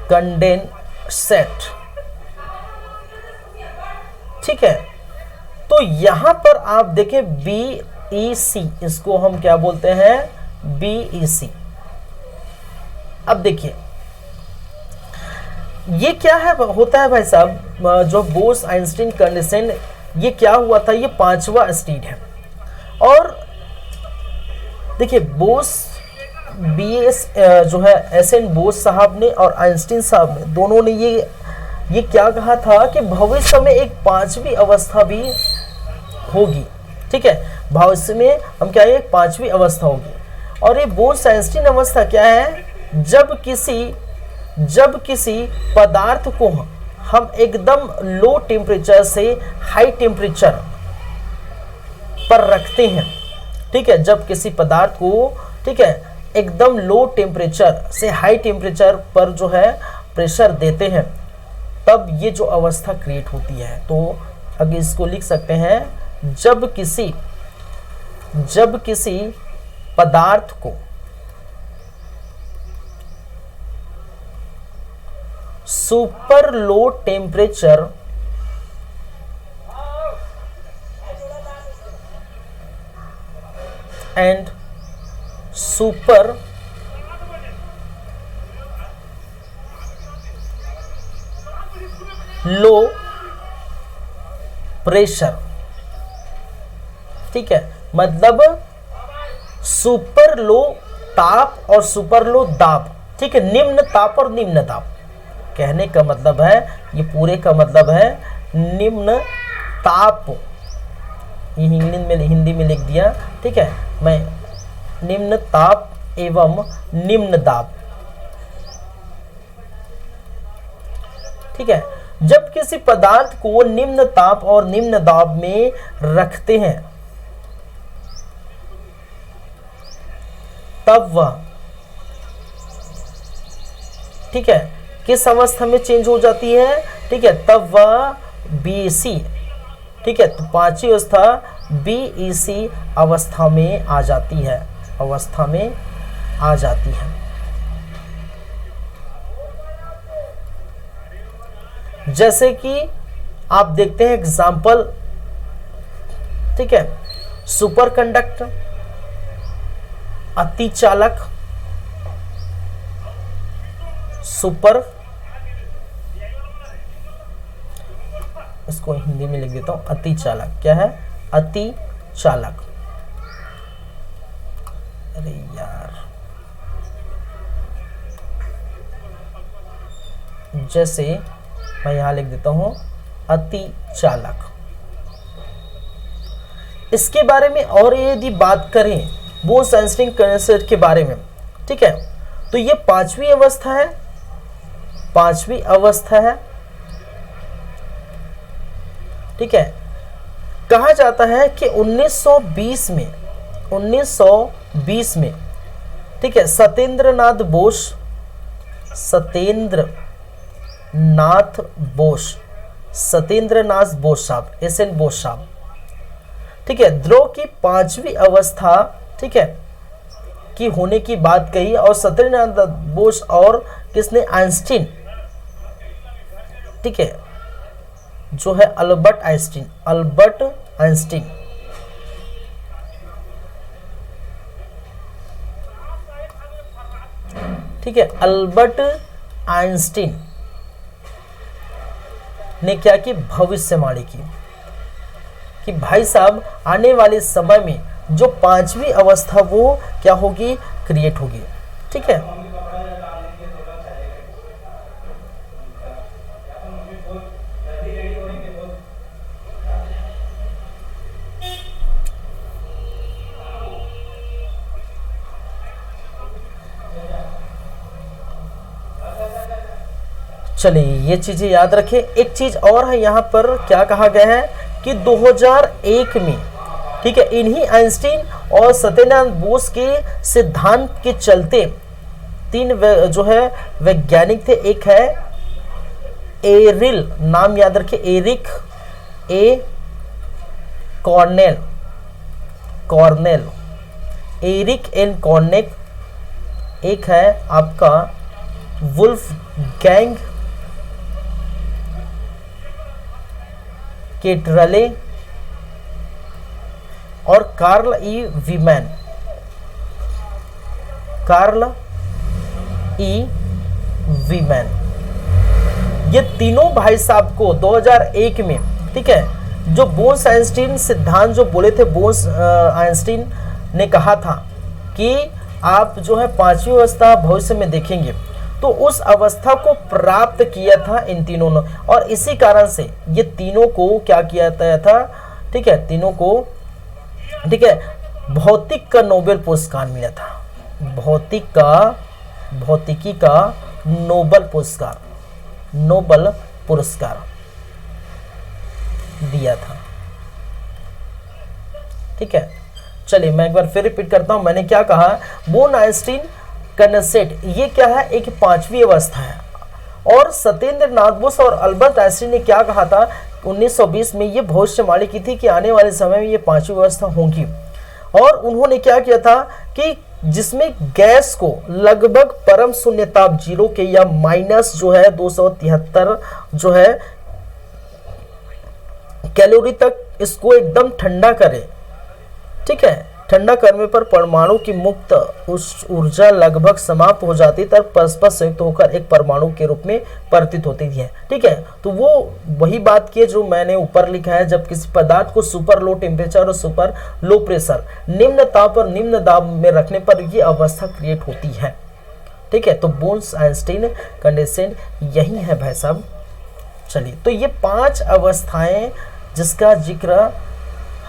कंडेंसेट, ठीक है। तो यहां पर आप देखें BEC, इसको हम क्या बोलते हैं? BEC। अब देखिए ये क्या है, होता है भाई साहब, जो बोस-आइंस्टीन कंडेंसेट, ये क्या हुआ था? ये पांचवा स्टेज है। और देखिए जो है एस.एन. बोस साहब ने और आइंस्टीन साहब ने, दोनों ने ये क्या कहा था कि भविष्य में एक पांचवी अवस्था भी होगी, ठीक है, भविष्य में हम क्या है, एक पांचवी अवस्था होगी। और ये बोस-आइंस्टीन अवस्था क्या है? जब किसी पदार्थ को हम एकदम लो टेम्परेचर से हाई टेम्परेचर पर रखते हैं, ठीक है, जब किसी पदार्थ को, ठीक है, एकदम लो टेम्परेचर से हाई टेम्परेचर पर जो है प्रेशर देते हैं, तब ये जो अवस्था क्रिएट होती है। तो अगर इसको लिख सकते हैं, जब किसी पदार्थ को super low temperature and super low pressure, ठीक है, मतलब सुपर लो ताप और सुपर लो दाब, ठीक है, निम्न ताप और निम्न दाब। कहने का मतलब है, ये पूरे का मतलब है निम्न ताप, ये हिंदी में लिख दिया, ठीक है, मैं निम्न ताप एवं निम्न दाब, ठीक है। जब किसी पदार्थ को निम्न ताप और निम्न दाब में रखते हैं, तब वह, ठीक है, किस अवस्था में चेंज हो जाती है? ठीक है, तब वह BEC, ठीक है, तो पांचवी अवस्था BEC अवस्था में आ जाती है, अवस्था में आ जाती है। जैसे कि आप देखते हैं एग्जाम्पल, ठीक है, सुपर कंडक्टर, अति चालक, सुपर, इसको हिंदी में लिख देता हूं, अति चालक। क्या है? अति चालक। अरे यार, जैसे मैं यहां लिख देता हूं अति चालक। इसके बारे में और यदि बात करें, बोस-आइंस्टीन कंडेंसेट के बारे में। ठीक है, तो ये पांचवी अवस्था है, पांचवी अवस्था है। ठीक है, कहा जाता है कि 1920 में, 1920 में, ठीक है, सत्येंद्र नाथ बोस साहब, एस एन बोस साहब, ठीक है, द्रव की पांचवी अवस्था, ठीक है, की होने की बात कही। और सत्येंद्र नाथ बोस और किसने, आइंस्टीन, ठीक है, जो है अल्बर्ट आइंस्टीन, ठीक है, अल्बर्ट आइंस्टीन ने क्या की, भविष्यवाणी की कि भाई साहब आने वाले समय में जो पांचवी अवस्था वो क्या होगी, क्रिएट होगी। ठीक है, चलिए ये चीजें याद रखें। एक चीज और है यहाँ पर, क्या कहा गया है कि 2001 में, ठीक है, इन्हीं आइंस्टीन और सत्येंद्र नाथ बोस के सिद्धांत के चलते तीन जो है वैज्ञानिक थे। एक है एरिल, नाम याद रखिए, एरिक ए कॉर्नेल, एरिक एन कॉर्नेक। एक है आपका वुल्फगैंग केटरले और कार्ल ई वीमैन। ये तीनों भाई साहब को 2001 में, ठीक है, जो बोस आइंस्टीन सिद्धांत जो बोले थे, बोस आइंस्टीन ने कहा था कि आप जो है पांचवी अवस्था भविष्य में देखेंगे, तो उस अवस्था को प्राप्त किया था इन तीनों ने। और इसी कारण से ये तीनों को क्या किया था, ठीक है, तीनों को, ठीक है, भौतिक का नोबेल पुरस्कार मिला था, भौतिकी का नोबेल पुरस्कार दिया था। ठीक है, चलिए मैं एक बार फिर रिपीट करता हूं, मैंने क्या कहा, बोस-आइंस्टीन कंडेंसेट ये क्या है, एक पांचवी अवस्था है। और सत्येंद्र नाथ बोस और अल्बर्ट आइंस्टीन ने क्या कहा था, 1920 में ये भविष्यवाणी की थी कि आने वाले समय में ये पांचवी अवस्था होगी। और उन्होंने क्या किया था कि जिसमें गैस को लगभग परम शून्य ताप 0 के या माइनस जो है 273 जो है कैलोरी तक इसको एकदम ठंडा करे। ठीक है, ठंडा करने पर परमाणु की मुक्त उस ऊर्जा लगभग समाप्त हो जाती तब परस्पर संयुक्त होकर एक परमाणु के रूप में परिवर्तित होती है। ठीक है, तो वो वही बात की जो मैंने ऊपर लिखा है, जब किसी पदार्थ को सुपर लो टेम्परेचर और सुपर लो प्रेशर, निम्न ताप और निम्न दाब में रखने पर ये अवस्था क्रिएट होती है। ठीक है, तो बोस-आइंस्टीन कंडेंसेट यही है भाई साहब। चलिए, तो ये 5 अवस्थाएं जिसका जिक्र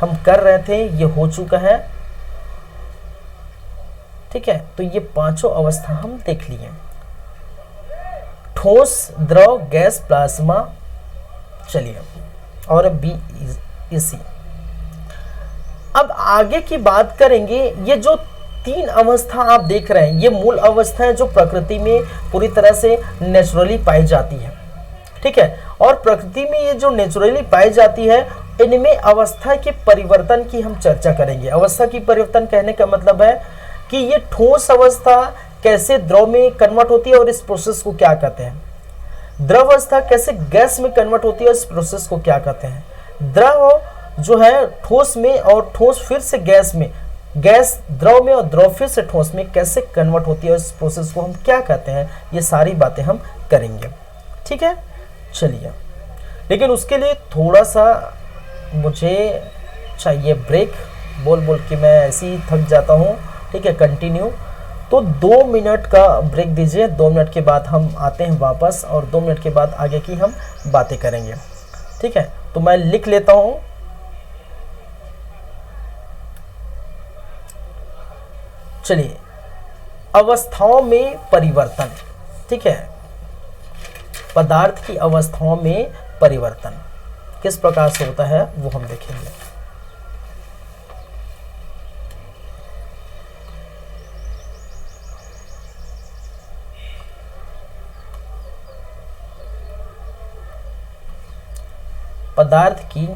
हम कर रहे थे ये हो चुका है। ठीक है, तो ये 5 अवस्था हम देख लिए, ठोस, द्रव, गैस, प्लाज्मा। चलिए, और BEC। अब आगे की बात करेंगे, ये जो 3 अवस्था आप देख रहे हैं ये मूल अवस्थाएं जो प्रकृति में पूरी तरह से नेचुरली पाई जाती है। ठीक है, और प्रकृति में ये जो नेचुरली पाई जाती है इनमें अवस्था के परिवर्तन की हम चर्चा करेंगे। अवस्था की परिवर्तन कहने का मतलब है कि ये ठोस अवस्था कैसे द्रव में कन्वर्ट होती है और इस प्रोसेस को क्या कहते हैं, द्रव अवस्था कैसे गैस में कन्वर्ट होती है और इस प्रोसेस को क्या कहते हैं, द्रव जो है ठोस में और ठोस फिर से गैस में, गैस द्रव में और द्रव फिर से ठोस में कैसे कन्वर्ट होती है और इस प्रोसेस को हम क्या कहते हैं, ये सारी बातें हम करेंगे। ठीक है, चलिए, लेकिन उसके लिए थोड़ा सा मुझे चाहिए ब्रेक। बोल बोल के मैं ऐसे ही थक जाता हूँ। ठीक है, कंटिन्यू। तो 2 मिनट का ब्रेक दीजिए, 2 मिनट के बाद हम आते हैं वापस और 2 मिनट के बाद आगे की हम बातें करेंगे। ठीक है, तो मैं लिख लेता हूँ। चलिए, अवस्थाओं में परिवर्तन, ठीक है, पदार्थ की अवस्थाओं में परिवर्तन किस प्रकार से होता है वो हम देखेंगे। पदार्थ की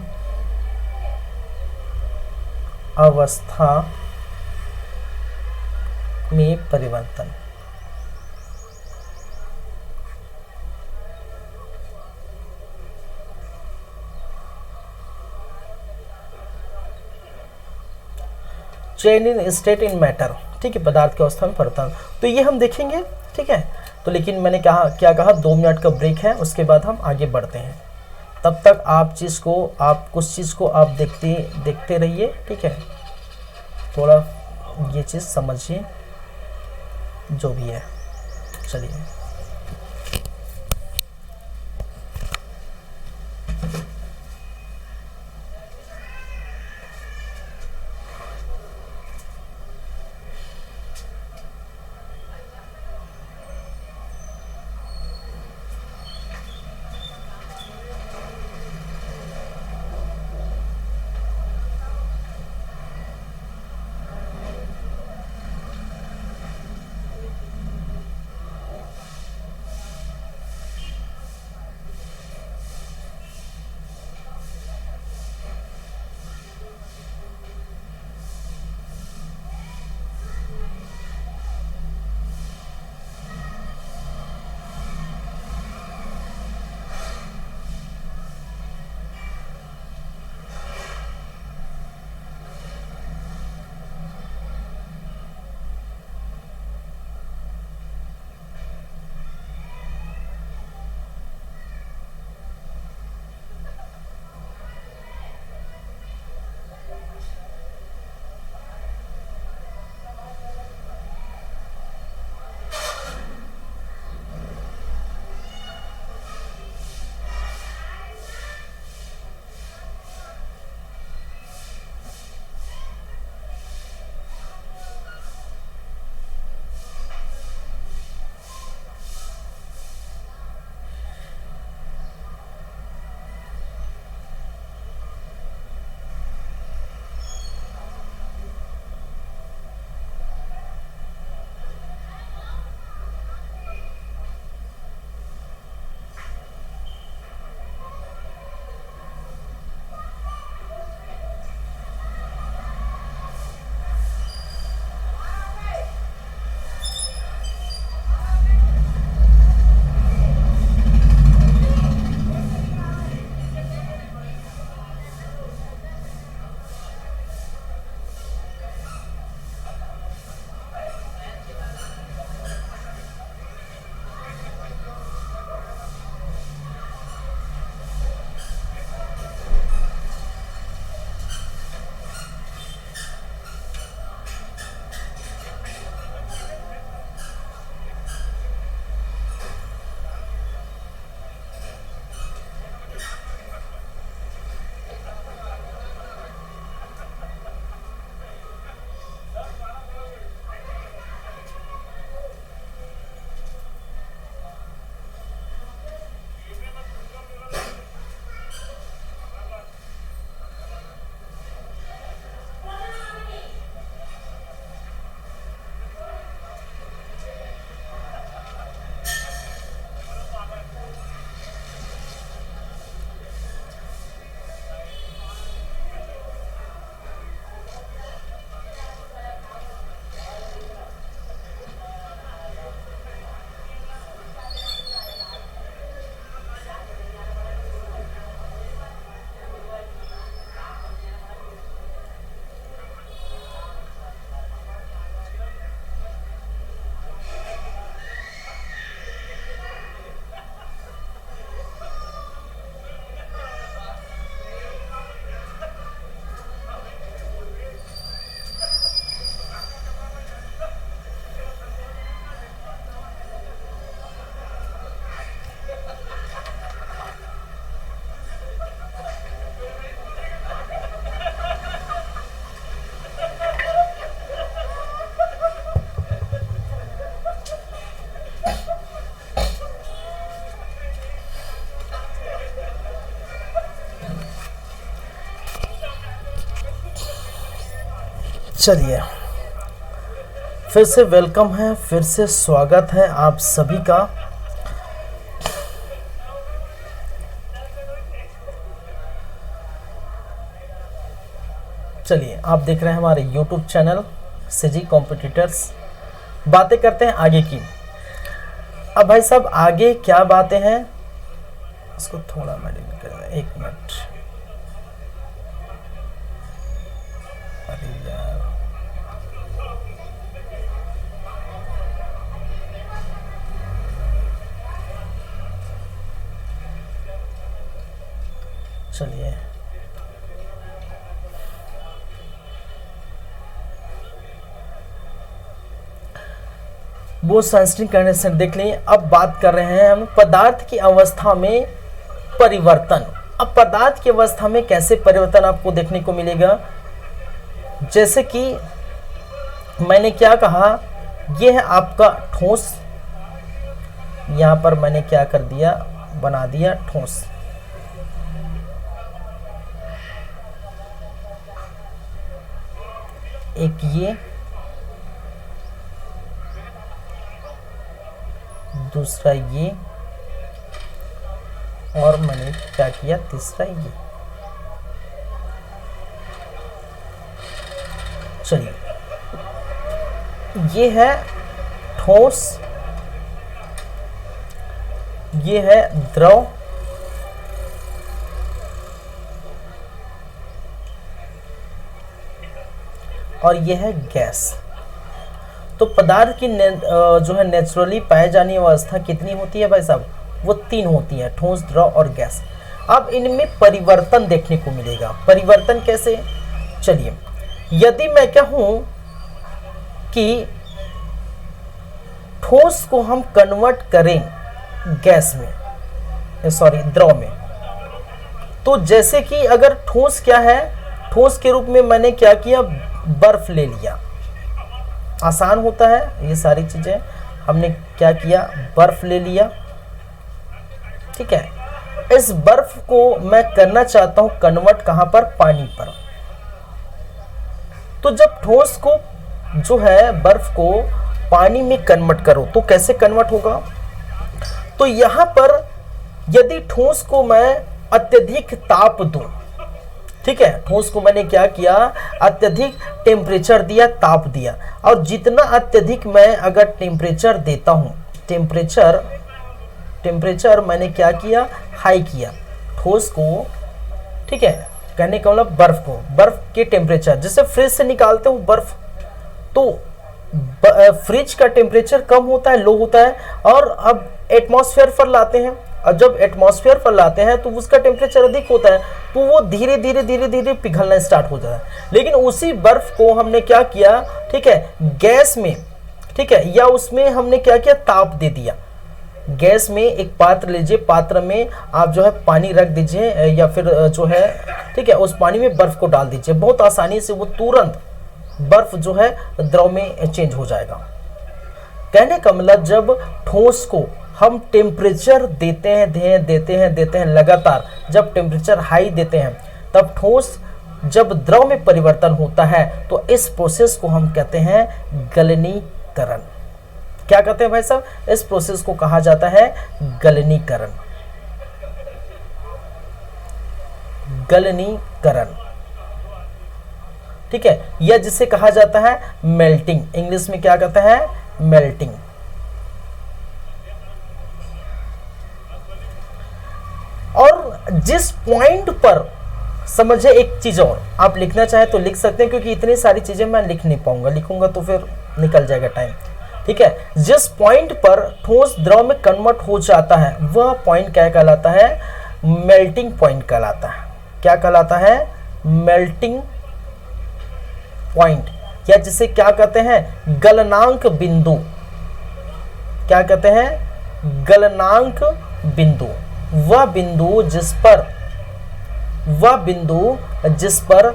अवस्था में परिवर्तन। Change in state in matter, ठीक है, पदार्थ की अवस्था में परिवर्तन, तो ये हम देखेंगे, ठीक है। तो लेकिन मैंने कहा क्या कहा, 2 मिनट का ब्रेक है, उसके बाद हम आगे बढ़ते हैं। तब तक आप कुछ चीज़ को आप देखते रहिए, ठीक है, थोड़ा ये चीज़ समझिए जो भी है। चलिए, चलिए, फिर से वेलकम है, फिर से स्वागत है आप सभी का। चलिए, आप देख रहे हैं हमारे YouTube चैनल सीजी कॉम्पिटिटर्स। बातें करते हैं आगे की। अब भाई साहब आगे क्या बातें हैं, इसको थोड़ा मैं डिलीट कर, एक मिनट। अरे यार, चलिए, वो सनस्क्रीन कंडीशन देख लें। अब बात कर रहे हैं हम पदार्थ की अवस्था में परिवर्तन। अब पदार्थ की अवस्था में कैसे परिवर्तन आपको देखने को मिलेगा, जैसे कि मैंने क्या कहा, ये है आपका ठोस। यहां पर मैंने क्या कर दिया, बना दिया ठोस। एक ये, दूसरा ये, और मैंने क्या किया, तीसरा ये। चलिए, ये है ठोस, ये है द्रव, और ये है गैस। तो पदार्थ की जो है नेचुरली पाए जाने वाली अवस्था कितनी होती है भाई साहब, वो 3 होती है, ठोस, द्रव और गैस। अब इनमें परिवर्तन देखने को मिलेगा। परिवर्तन कैसे, चलिए, यदि मैं कहूं कि ठोस को हम कन्वर्ट करें गैस में, सॉरी द्रव में, तो जैसे कि अगर ठोस क्या है, ठोस के रूप में मैंने क्या किया, बर्फ ले लिया। आसान होता है ये सारी चीजें। हमने क्या किया, बर्फ ले लिया, ठीक है। इस बर्फ को मैं करना चाहता हूं कन्वर्ट कहां पर, पानी पर। तो जब ठोस को जो है बर्फ को पानी में कन्वर्ट करो तो कैसे कन्वर्ट होगा, तो यहां पर यदि ठोस को मैं अत्यधिक ताप दूं, ठीक है, ठोस को मैंने क्या किया, अत्यधिक टेम्परेचर दिया, ताप दिया, और जितना अत्यधिक मैं अगर टेम्परेचर देता हूं, टेम्परेचर मैंने क्या किया, हाई किया ठोस को, ठीक है, कहने का मतलब बर्फ को, बर्फ के टेम्परेचर, जैसे फ्रिज से निकालते हो बर्फ, तो फ्रिज का टेम्परेचर कम होता है, लो होता है, और अब एटमॉस्फेयर पर लाते हैं, और जब एटमॉस्फेयर पर लाते हैं तो उसका टेम्परेचर अधिक होता है, तो वो धीरे धीरे पिघलना स्टार्ट हो जाता है। लेकिन उसी बर्फ को हमने क्या किया, ठीक है, गैस में, ठीक है, या उसमें हमने क्या किया, ताप दे दिया। गैस में एक पात्र लीजिए, पात्र में आप जो है पानी रख दीजिए, या फिर जो है, ठीक है, उस पानी में बर्फ को डाल दीजिए। बहुत आसानी से वो तुरंत बर्फ जो है द्रव में चेंज हो जाएगा। कहने का मतलब जब ठोस को हम टेम्परेचर देते हैं लगातार, जब टेम्परेचर हाई देते हैं, तब ठोस जब द्रव में परिवर्तन होता है तो इस प्रोसेस को हम कहते हैं गलनीकरण। क्या कहते हैं भाई साहब, इस प्रोसेस को कहा जाता है गलनीकरण। गलनीकरण, ठीक है, या जिसे कहा जाता है मेल्टिंग, इंग्लिश में क्या कहते हैं, मेल्टिंग। और जिस पॉइंट पर, समझे एक चीज और, आप लिखना चाहे तो लिख सकते हैं, क्योंकि इतनी सारी चीजें मैं लिख नहीं पाऊंगा, लिखूंगा तो फिर निकल जाएगा टाइम, ठीक है। जिस पॉइंट पर ठोस द्रव में कन्वर्ट हो जाता है वह पॉइंट क्या कहलाता है, मेल्टिंग पॉइंट कहलाता है। क्या कहलाता है, मेल्टिंग पॉइंट, या जिसे क्या कहते हैं, गलनांक बिंदु। क्या कहते हैं, गलनांक बिंदु। वह बिंदु जिस पर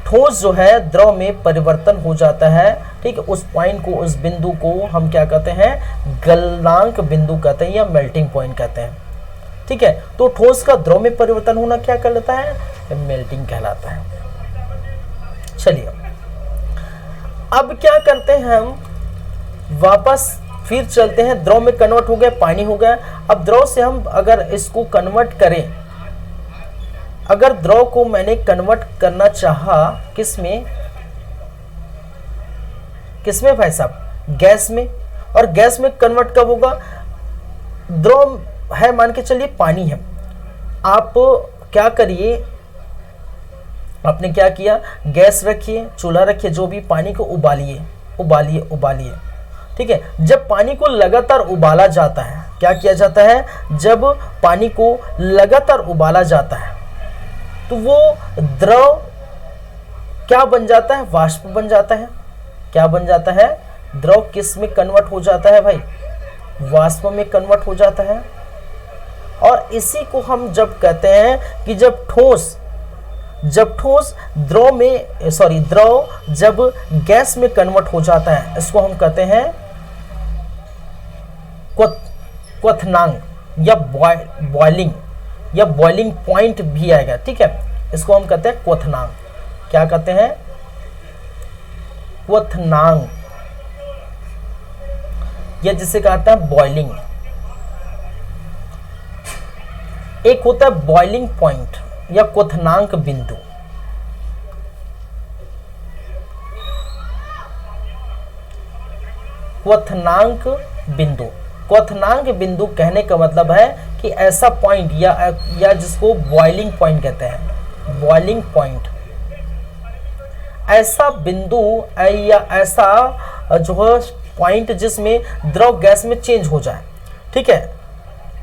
ठोस जो है द्रव में परिवर्तन हो जाता है, ठीक है, उस पॉइंट को, उस बिंदु को हम क्या कहते हैं, गलनांक बिंदु कहते हैं, या मेल्टिंग पॉइंट कहते हैं, ठीक है। तो ठोस का द्रव में परिवर्तन होना क्या कहलाता है, मेल्टिंग कहलाता है। चलिए, अब क्या करते हैं हम, वापस फिर चलते हैं, द्रव में कन्वर्ट हो गया, पानी हो गया। अब द्रव से हम अगर इसको कन्वर्ट करें, अगर द्रव को मैंने कन्वर्ट करना चाहा किसमें, किसमें भाई साहब, गैस में। और गैस में कन्वर्ट कब होगा, द्रव है मान के चलिए पानी है, आप क्या करिए, आपने क्या किया, गैस रखिए, चूल्हा रखिए, जो भी, पानी को उबालिए उबालिए उबालिए, ठीक है। जब पानी को लगातार उबाला जाता है, क्या किया जाता है, जब पानी को लगातार उबाला जाता है तो वो द्रव क्या बन जाता है, वाष्प बन जाता है। क्या बन जाता है, द्रव किस में कन्वर्ट हो जाता है भाई, वाष्प में कन्वर्ट हो जाता है। और इसी को हम जब कहते हैं कि जब ठोस द्रव में, सॉरी, द्रव जब गैस में कन्वर्ट हो जाता है, इसको हम कहते हैं क्वथनांक या बॉइलिंग या बॉइलिंग पॉइंट भी आएगा, ठीक है। इसको हम कहते हैं क्वथनांक। क्या कहते हैं, क्वथनांक, या जिसे कहते हैं बॉइलिंग। एक होता है बॉइलिंग पॉइंट या क्वथनांक बिंदु। क्वथनांक बिंदु, क्वथनांक बिंदु कहने का मतलब है कि ऐसा पॉइंट या जिसको बॉइलिंग पॉइंट कहते हैं, बॉइलिंग पॉइंट, ऐसा बिंदु या ऐसा जो है पॉइंट जिसमें द्रव गैस में चेंज हो जाए, ठीक है।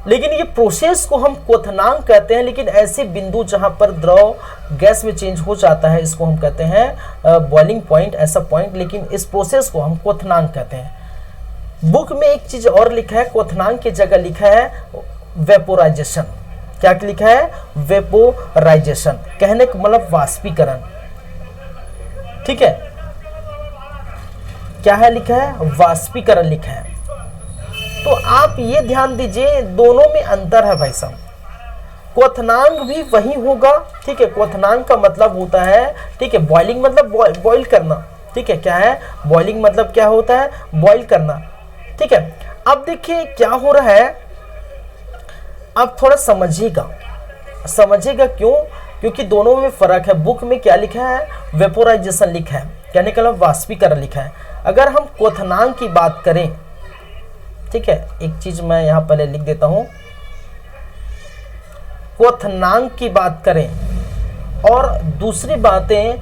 लेकिन ये प्रोसेस को हम क्वथनांक कहते हैं, लेकिन ऐसे बिंदु जहां पर द्रव गैस में चेंज हो जाता है, इसको हम कहते हैं बॉइलिंग पॉइंट, ऐसा पॉइंट, लेकिन इस प्रोसेस को हम क्वथनांक कहते हैं। बुक में एक चीज और लिखा है, क्वथनांक की जगह लिखा है वेपोराइजेशन। क्या लिखा है, वेपोराइजेशन, कहने का मतलब वाष्पीकरण, ठीक है। क्या है लिखा है, वाष्पीकरण लिखा है। तो आप ये ध्यान दीजिए, दोनों में अंतर है भाई साहब। क्वथनांक भी वही होगा, ठीक है। क्वथनांक का मतलब होता है, ठीक है, बॉइलिंग मतलब बॉइल करना, ठीक है। क्या है, बॉइलिंग मतलब क्या होता है, बॉइल करना, ठीक है। अब देखिए क्या हो रहा है, आप थोड़ा समझिएगा क्यों, क्योंकि दोनों में फर्क है। बुक में क्या लिखा है, वेपोराइजेशन लिखा है, कहने का मतलब वाष्पीकरण लिखा है। अगर हम क्वथनांक की बात करें, ठीक है, एक चीज मैं यहां पहले लिख देता हूं, क्वथनांक की बात करें और दूसरी बातें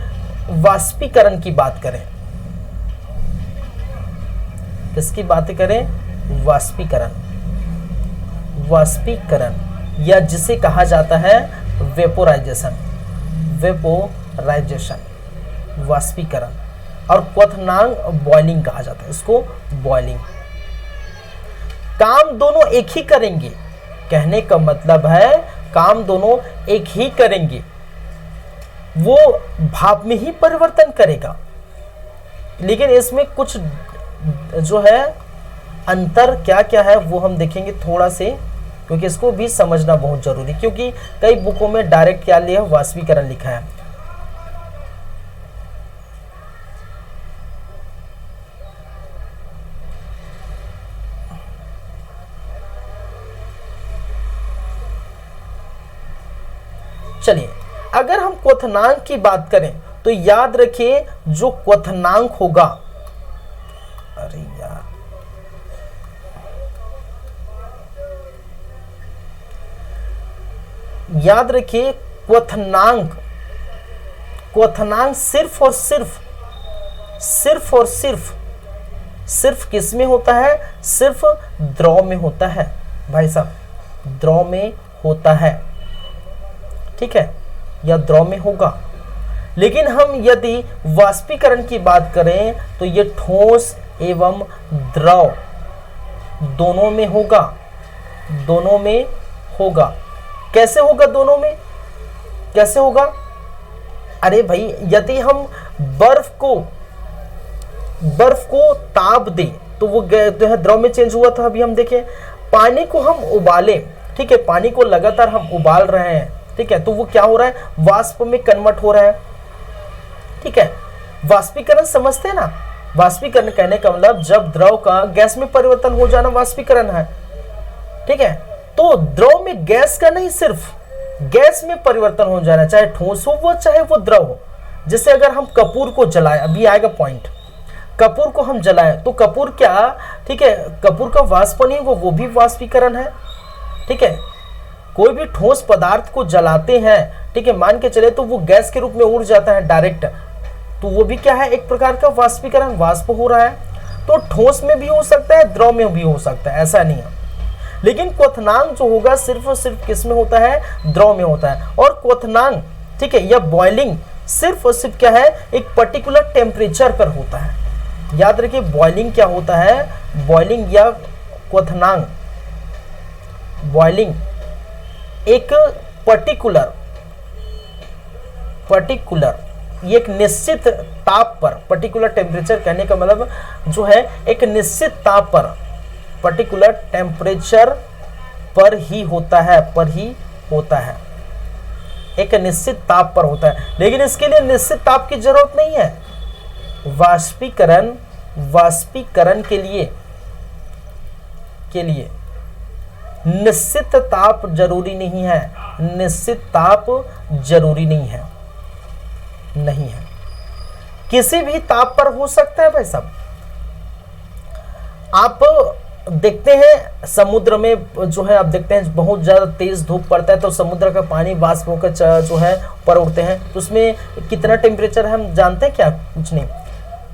वाष्पीकरण की बात करें, किसकी बातें करें, वाष्पीकरण या जिसे कहा जाता है वेपोराइजेशन, वाष्पीकरण। और क्वथनांक बॉइलिंग कहा जाता है, इसको बॉइलिंग। काम दोनों एक ही करेंगे, कहने का मतलब है काम दोनों एक ही करेंगे, वो भाप में ही परिवर्तन करेगा। लेकिन इसमें कुछ जो है अंतर क्या क्या है वो हम देखेंगे थोड़ा से, क्योंकि इसको भी समझना बहुत जरूरी, क्योंकि कई बुकों में डायरेक्ट क्या लिया है, वाष्पीकरण लिखा है। चलिए, अगर हम क्वथनांक की बात करें तो याद रखिए, जो क्वथनांक होगा, अरे यार, याद रखिए क्वथनांक सिर्फ और सिर्फ किस में होता है, सिर्फ द्रव में होता है भाई साहब, द्रव में होता है, ठीक है, या द्रव में होगा। लेकिन हम यदि वाष्पीकरण की बात करें तो ये ठोस एवं द्रव दोनों में होगा। कैसे होगा, दोनों में कैसे होगा, अरे भाई, यदि हम बर्फ को ताप दें तो वो जो है द्रव में चेंज हुआ था। अभी हम देखें, पानी को हम उबालें, ठीक है, पानी को लगातार हम उबाल रहे हैं, ठीक है, तो वो क्या हो रहा है, वाष्प में कन्वर्ट हो रहा है, ठीक है। वाष्पीकरण समझते हैं ना, वाष्पीकरण कहने का मतलब जब द्रव का गैस में परिवर्तन हो जाना वाष्पीकरण है। ठीक है, तो द्रव में गैस का नहीं, सिर्फ गैस में परिवर्तन हो जाना, चाहे ठोस हो वो चाहे वो द्रव हो। जैसे अगर हम कपूर को जलाएं, अभी आएगा पॉइंट, कपूर को हम जलाएं तो कपूर क्या, ठीक है, कपूर का वाष्प नहीं वो भी वाष्पीकरण है। ठीक है, कोई भी ठोस पदार्थ को जलाते हैं, ठीक है, मान के चले तो वो गैस के रूप में उड़ जाता है डायरेक्ट, तो वो भी क्या है, एक प्रकार का वाष्पीकरण, वाष्प हो रहा है। तो ठोस में भी हो सकता है, द्रव में भी हो सकता है, ऐसा नहीं है। लेकिन क्वथनांक जो होगा सिर्फ और सिर्फ किस में होता है, द्रव में होता है। और क्वथनांक, ठीक है, या बॉइलिंग सिर्फ और सिर्फ क्या है, एक पर्टिकुलर टेम्परेचर पर होता है। याद रखिए बॉइलिंग क्या होता है, बॉइलिंग या क्वथनांक, बॉइलिंग एक पर्टिकुलर एक निश्चित ताप पर, पर्टिकुलर टेम्परेचर कहने का मतलब जो है एक निश्चित ताप पर, पर्टिकुलर टेम्परेचर पर ही होता है, एक निश्चित ताप पर होता है। लेकिन इसके लिए निश्चित ताप की जरूरत नहीं है। वाष्पीकरण के लिए निश्चित ताप जरूरी नहीं है, निश्चित ताप जरूरी नहीं है, किसी भी ताप पर हो सकता है भाई साहब। आप देखते हैं समुद्र में जो है, आप देखते हैं बहुत ज्यादा तेज धूप पड़ता है तो समुद्र का पानी वाष्प होकर जो है ऊपर उड़ते हैं, तो उसमें कितना टेम्परेचर है हम जानते हैं क्या, कुछ नहीं।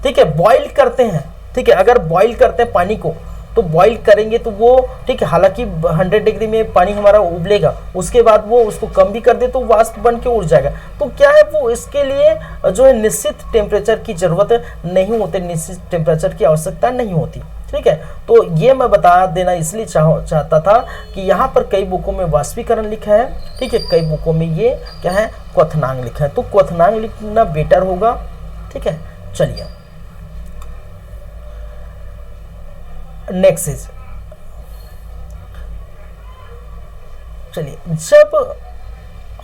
ठीक है, बॉईल करते हैं, ठीक है, अगर बॉईल करते हैं पानी को तो बॉईल करेंगे तो वो, ठीक है, हालांकि 100 डिग्री में पानी हमारा उबलेगा, उसके बाद वो उसको कम भी कर दे तो वाष्प बन के उड़ जाएगा। तो क्या है, वो इसके लिए जो है निश्चित टेम्परेचर की जरूरत नहीं होती, निश्चित टेम्परेचर की आवश्यकता नहीं होती। ठीक है, तो ये मैं बता देना इसलिए चाहता था कि यहाँ पर कई बुकों में वाष्पीकरण लिखा है, ठीक है, कई बुकों में ये क्या है, क्वथनांक लिखा है, तो क्वथनांक लिखना बेटर होगा। ठीक है, चलिए नेक्स्ट इज, चलिए जब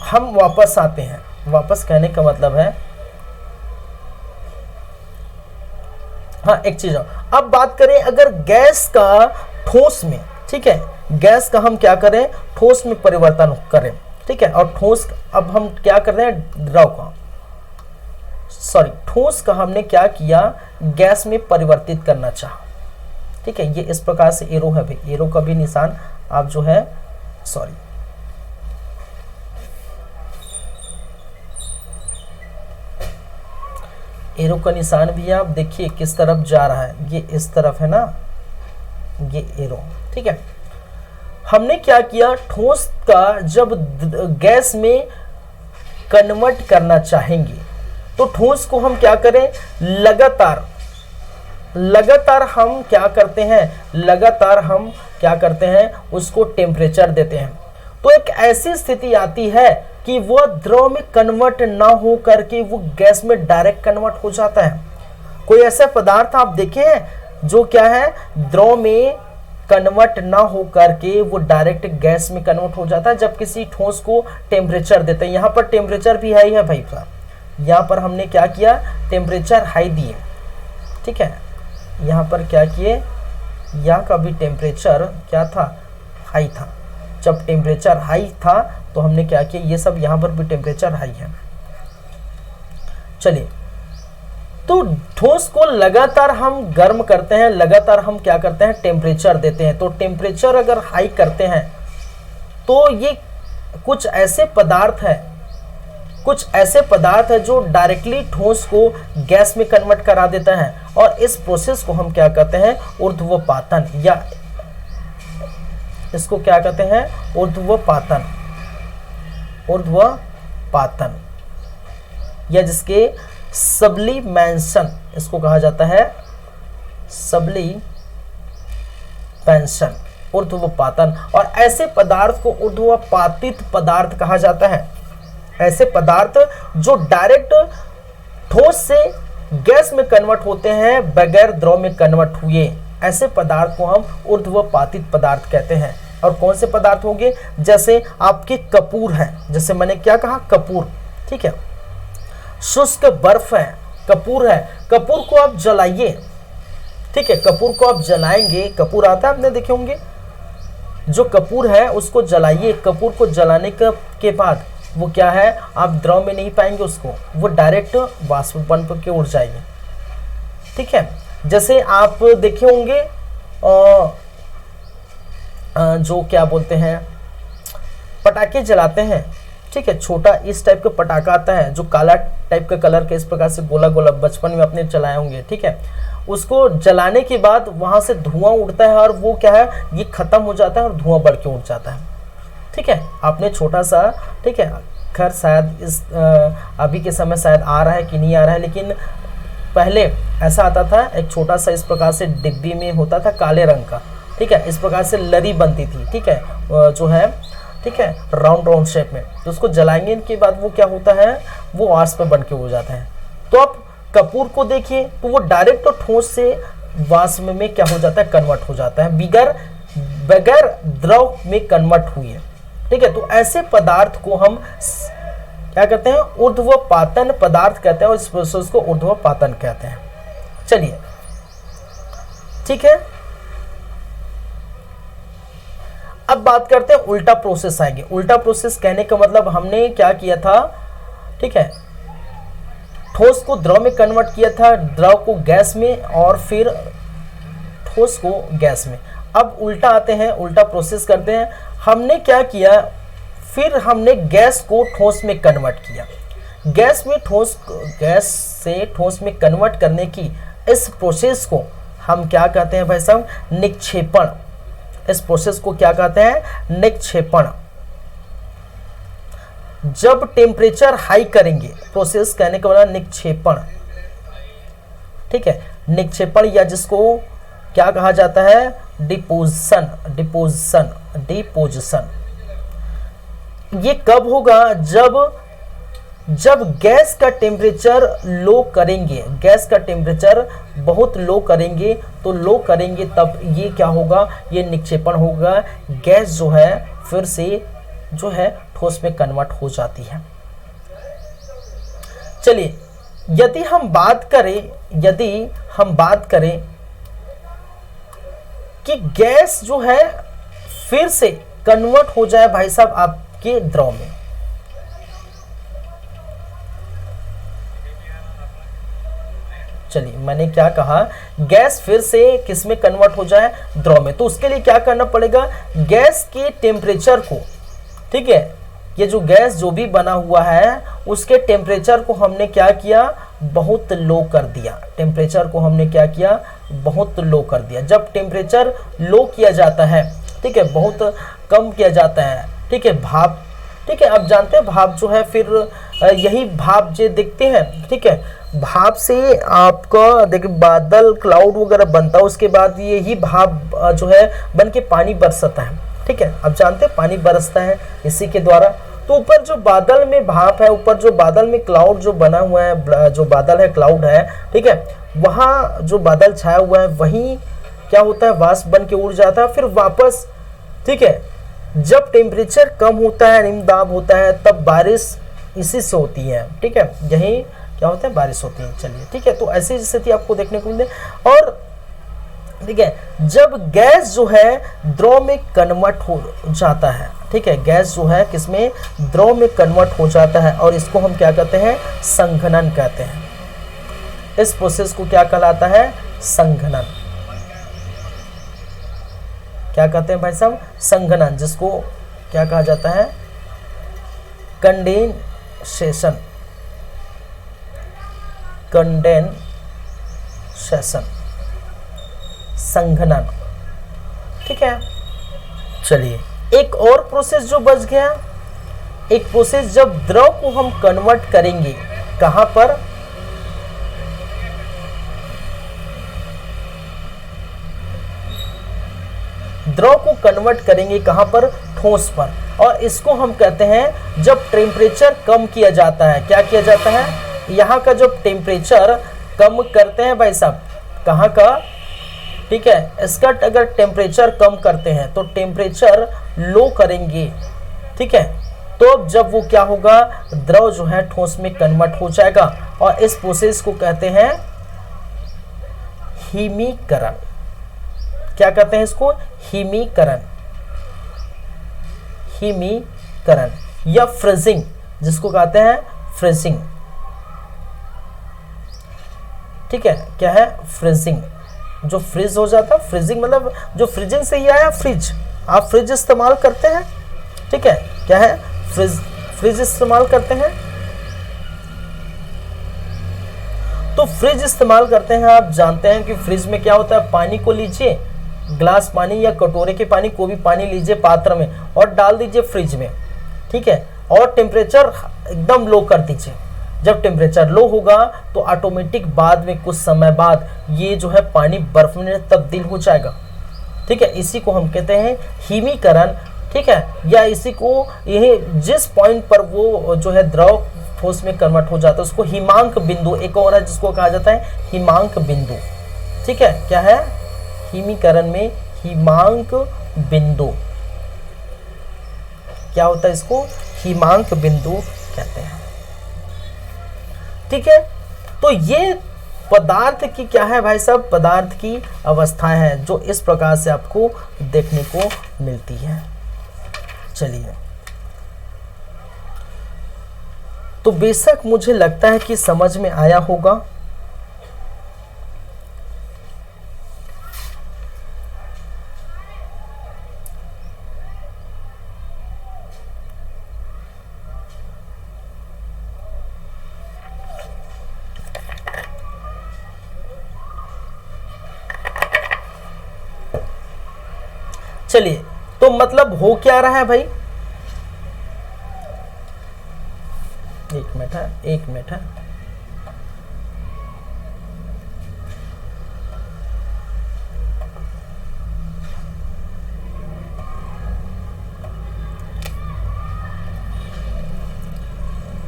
हम वापस आते हैं, वापस कहने का मतलब है, हाँ एक चीज अब बात करें, अगर गैस का ठोस में, ठीक है, गैस का हम क्या करें, ठोस में परिवर्तन करें। ठीक है, और ठोस अब हम क्या कर रहे हैं, द्रव का, सॉरी ठोस का हमने क्या किया, गैस में परिवर्तित करना चाहा। ठीक है, ये इस प्रकार से एरो है भाई, एरो का भी निशान आप जो है, सॉरी एरो का निशान भी आप देखिए किस तरफ जा रहा है, ये इस तरफ है ना, ये एरो। ठीक है, हमने क्या किया, ठोस का जब गैस में कन्वर्ट करना चाहेंगे तो ठोस को हम क्या करें, लगातार हम क्या करते हैं, उसको टेम्परेचर देते हैं। तो एक ऐसी स्थिति आती है कि वह द्रव में कन्वर्ट ना हो करके वो गैस में डायरेक्ट कन्वर्ट हो जाता है। कोई ऐसा पदार्थ आप देखे हैं जो क्या है, द्रव में कन्वर्ट ना हो करके वो डायरेक्ट गैस में कन्वर्ट हो जाता है जब किसी ठोस को टेम्परेचर देते हैं। यहाँ पर टेम्परेचर भी हाई है भाई साहब, यहाँ पर हमने क्या किया, टेम्परेचर हाई दिए। ठीक है, यहाँ पर क्या किए, यहाँ का भी टेम्परेचर क्या था, हाई था। जब टेम्परेचर हाई था तो हमने क्या किया, ये सब यहाँ पर भी टेम्परेचर हाई है। चलिए, तो ठोस को लगातार हम गर्म करते हैं, लगातार हम क्या करते हैं, टेम्परेचर देते हैं। तो टेम्परेचर अगर हाई करते हैं तो ये कुछ ऐसे पदार्थ है जो डायरेक्टली ठोस को गैस में कन्वर्ट करा देता है, और इस प्रोसेस को हम क्या कहते हैं, ऊर्ध्वपातन, या इसको क्या कहते हैं, ऊर्ध्वपातन, या जिसके सब्लिमेशन इसको कहा जाता है, सब्लिमेशन, ऊर्ध्वपातन। और ऐसे पदार्थ को ऊर्ध्वपातित पदार्थ कहा जाता है। ऐसे पदार्थ जो डायरेक्ट ठोस से गैस में कन्वर्ट होते हैं बगैर द्रव में कन्वर्ट हुए, ऐसे पदार्थ को हम ऊर्ध्वपातित पदार्थ कहते हैं। और कौन से पदार्थ होंगे, जैसे आपके कपूर है, जैसे मैंने क्या कहा, कपूर। ठीक है, शुष्क बर्फ है, कपूर है, कपूर को आप जलाइए, ठीक है, कपूर को आप जलाएंगे, कपूर आता है आपने देखे होंगे, जो कपूर है उसको जलाइए, कपूर को जलाने के बाद वो क्या है, आप द्रव में नहीं पाएंगे उसको, वो डायरेक्ट वाष्प बन के उड़ जाएगी, ठीक है। जैसे आप देखे होंगे जो क्या बोलते हैं, पटाखे जलाते हैं, ठीक है, छोटा इस टाइप का पटाखा आता है जो काला टाइप का कलर के इस प्रकार से गोला गोला, बचपन में अपने चलाए होंगे, ठीक है। उसको जलाने के बाद वहां से धुआं उड़ता है और वो क्या है, ये खत्म हो जाता है और धुआं बढ़ के उड़ जाता है, ठीक है। आपने छोटा सा, ठीक है, खैर शायद इस अभी के समय शायद आ रहा है कि नहीं आ रहा है, लेकिन पहले ऐसा आता था, एक छोटा सा इस प्रकार से डिब्बी में होता था काले रंग का, ठीक है, इस प्रकार से लरी बनती थी, ठीक है, जो है, ठीक है, राउंड राउंड शेप में, तो उसको जलाएंगे के बाद वो क्या होता है, वो वाष्प बन के हो जाता है। तो आप कपूर को देखिए तो वो डायरेक्ट तो ठोस से वाष्प में क्या हो जाता है, कन्वर्ट हो जाता है, बगैर द्रव में कन्वर्ट हुई है, ठीक है। तो ऐसे पदार्थ को हम क्या कहते हैं, ऊर्ध्वपातन पदार्थ कहते हैं, और इस प्रोसेस को ऊर्ध्वपातन कहते हैं। चलिए, ठीक है, अब बात करते हैं उल्टा प्रोसेस आएंगे। उल्टा प्रोसेस कहने का मतलब हमने क्या किया था, ठीक है, ठोस को द्रव में कन्वर्ट किया था, द्रव को गैस में और फिर ठोस को गैस में। अब उल्टा आते हैं, उल्टा प्रोसेस करते हैं। हमने क्या किया, फिर हमने गैस को ठोस में कन्वर्ट किया, गैस से ठोस में कन्वर्ट करने की इस प्रोसेस को हम क्या कहते हैं भाई साहब, निक्षेपण। इस प्रोसेस को क्या कहते हैं, निक्षेपण। जब टेम्परेचर हाई करेंगे, प्रोसेस कहने का मतलब निक्षेपण, ठीक है, निक्षेपण, या जिसको क्या कहा जाता है, डिपोजिशन। ये कब होगा, जब गैस का टेम्परेचर लो करेंगे, गैस का टेम्परेचर बहुत लो करेंगे, तो लो करेंगे तब ये क्या होगा, ये निक्षेपण होगा, गैस जो है फिर से जो है ठोस में कन्वर्ट हो जाती है। चलिए, यदि हम बात करें कि गैस जो है फिर से कन्वर्ट हो जाए भाई साहब आपके द्रव में, चलिए मैंने क्या कहा, गैस फिर से किस में कन्वर्ट हो जाए, द्रव में, तो उसके लिए क्या करना पड़ेगा, गैस के टेम्परेचर को, ठीक है, ये जो गैस जो भी बना हुआ है उसके टेम्परेचर को हमने क्या किया, बहुत लो कर दिया, टेम्परेचर को हमने क्या किया, बहुत लो कर दिया। जब टेम्परेचर लो किया जाता है, ठीक है, बहुत कम किया जाता है, ठीक है, भाप, ठीक है, आप जानते हैं भाप जो है, फिर यही भाप जो देखते हैं, ठीक है, भाप से आपका देखिए बादल क्लाउड वगैरह बनता है, उसके बाद यही भाप जो है बन के पानी बरसता है, ठीक है, आप जानते हैं पानी बरसता है इसी के द्वारा। तो ऊपर जो बादल में भाप है, ऊपर जो बादल में क्लाउड जो बना हुआ है, जो बादल है क्लाउड है, ठीक है, वहाँ जो बादल छाया हुआ है वही क्या होता है, वाष्प बन के उड़ जाता है, फिर वापस, ठीक है, जब टेम्परेचर कम होता है, निम्न दाब होता है, तब बारिश इसी से होती है, ठीक है, यही क्या होता है, बारिश होती है। चलिए, ठीक है, तो ऐसी स्थिति आपको देखने को मिले। और ठीक है, जब गैस जो है द्रव में कन्वर्ट हो जाता है, ठीक है, गैस जो है किसमें, द्रव में कन्वर्ट हो जाता है, और इसको हम क्या कहते हैं, संघनन कहते हैं। इस प्रोसेस को क्या कहलाता है, संघनन। क्या कहते हैं भाई साहब, संघनन, जिसको क्या कहा जाता है, कंडेंसेशन, संघनन, ठीक है। चलिए, एक और प्रोसेस जो बच गया, एक प्रोसेस जब द्रव को हम कन्वर्ट करेंगे, कहां पर, द्रव को कन्वर्ट करेंगे कहां पर, ठोस पर, और इसको हम कहते हैं जब टेम्परेचर कम किया जाता है। क्या किया जाता है, यहाँ का जो टेम्परेचर कम करते हैं भाई साहब, कहाँ का, ठीक है, इसका अगर टेम्परेचर कम करते हैं तो टेम्परेचर लो करेंगे, ठीक है, तो अब जब वो क्या होगा, द्रव जो है ठोस में कन्वर्ट हो जाएगा और इस प्रोसेस को कहते हैं हिमीकरण। क्या कहते हैं इसको, हिमीकरण, हिमीकरण या फ्रीजिंग, जिसको कहते हैं फ्रीजिंग। ठीक है, क्या है, फ्रीजिंग, जो फ्रीज हो जाता है, फ्रीजिंग मतलब जो फ्रीजिंग से ही आया फ्रिज, आप फ्रिज इस्तेमाल करते हैं। ठीक है, क्या है, फ्रिज इस्तेमाल करते हैं। तो फ्रिज इस्तेमाल करते हैं, आप जानते हैं कि फ्रिज में क्या होता है, पानी को लीजिए, ग्लास पानी या कटोरे के पानी, को भी पानी लीजिए पात्र में और डाल दीजिए फ्रिज में। ठीक है, और टेम्परेचर एकदम लो कर दीजिए। जब टेम्परेचर लो होगा तो ऑटोमेटिक बाद में कुछ समय बाद ये जो है पानी बर्फ में तब्दील हो जाएगा। ठीक है, इसी को हम कहते हैं हिमीकरण। ठीक है, या इसी को यही जिस पॉइंट पर वो जो है द्रव ठोस में कन्वर्ट हो जाता है उसको हिमांक बिंदु, एक और है जिसको कहा जाता है हिमांक बिंदु। ठीक है, क्या है, हिमीकरण में हिमांक बिंदु, क्या होता है, इसको हिमांक बिंदु कहते हैं। ठीक है, तो ये पदार्थ की क्या है भाई साहब, पदार्थ की अवस्थाएं हैं जो इस प्रकार से आपको देखने को मिलती है। चलिए, तो बेशक मुझे लगता है कि समझ में आया होगा। चलिए, तो मतलब हो क्या रहा है भाई, एक मिनट है, एक मिनट है।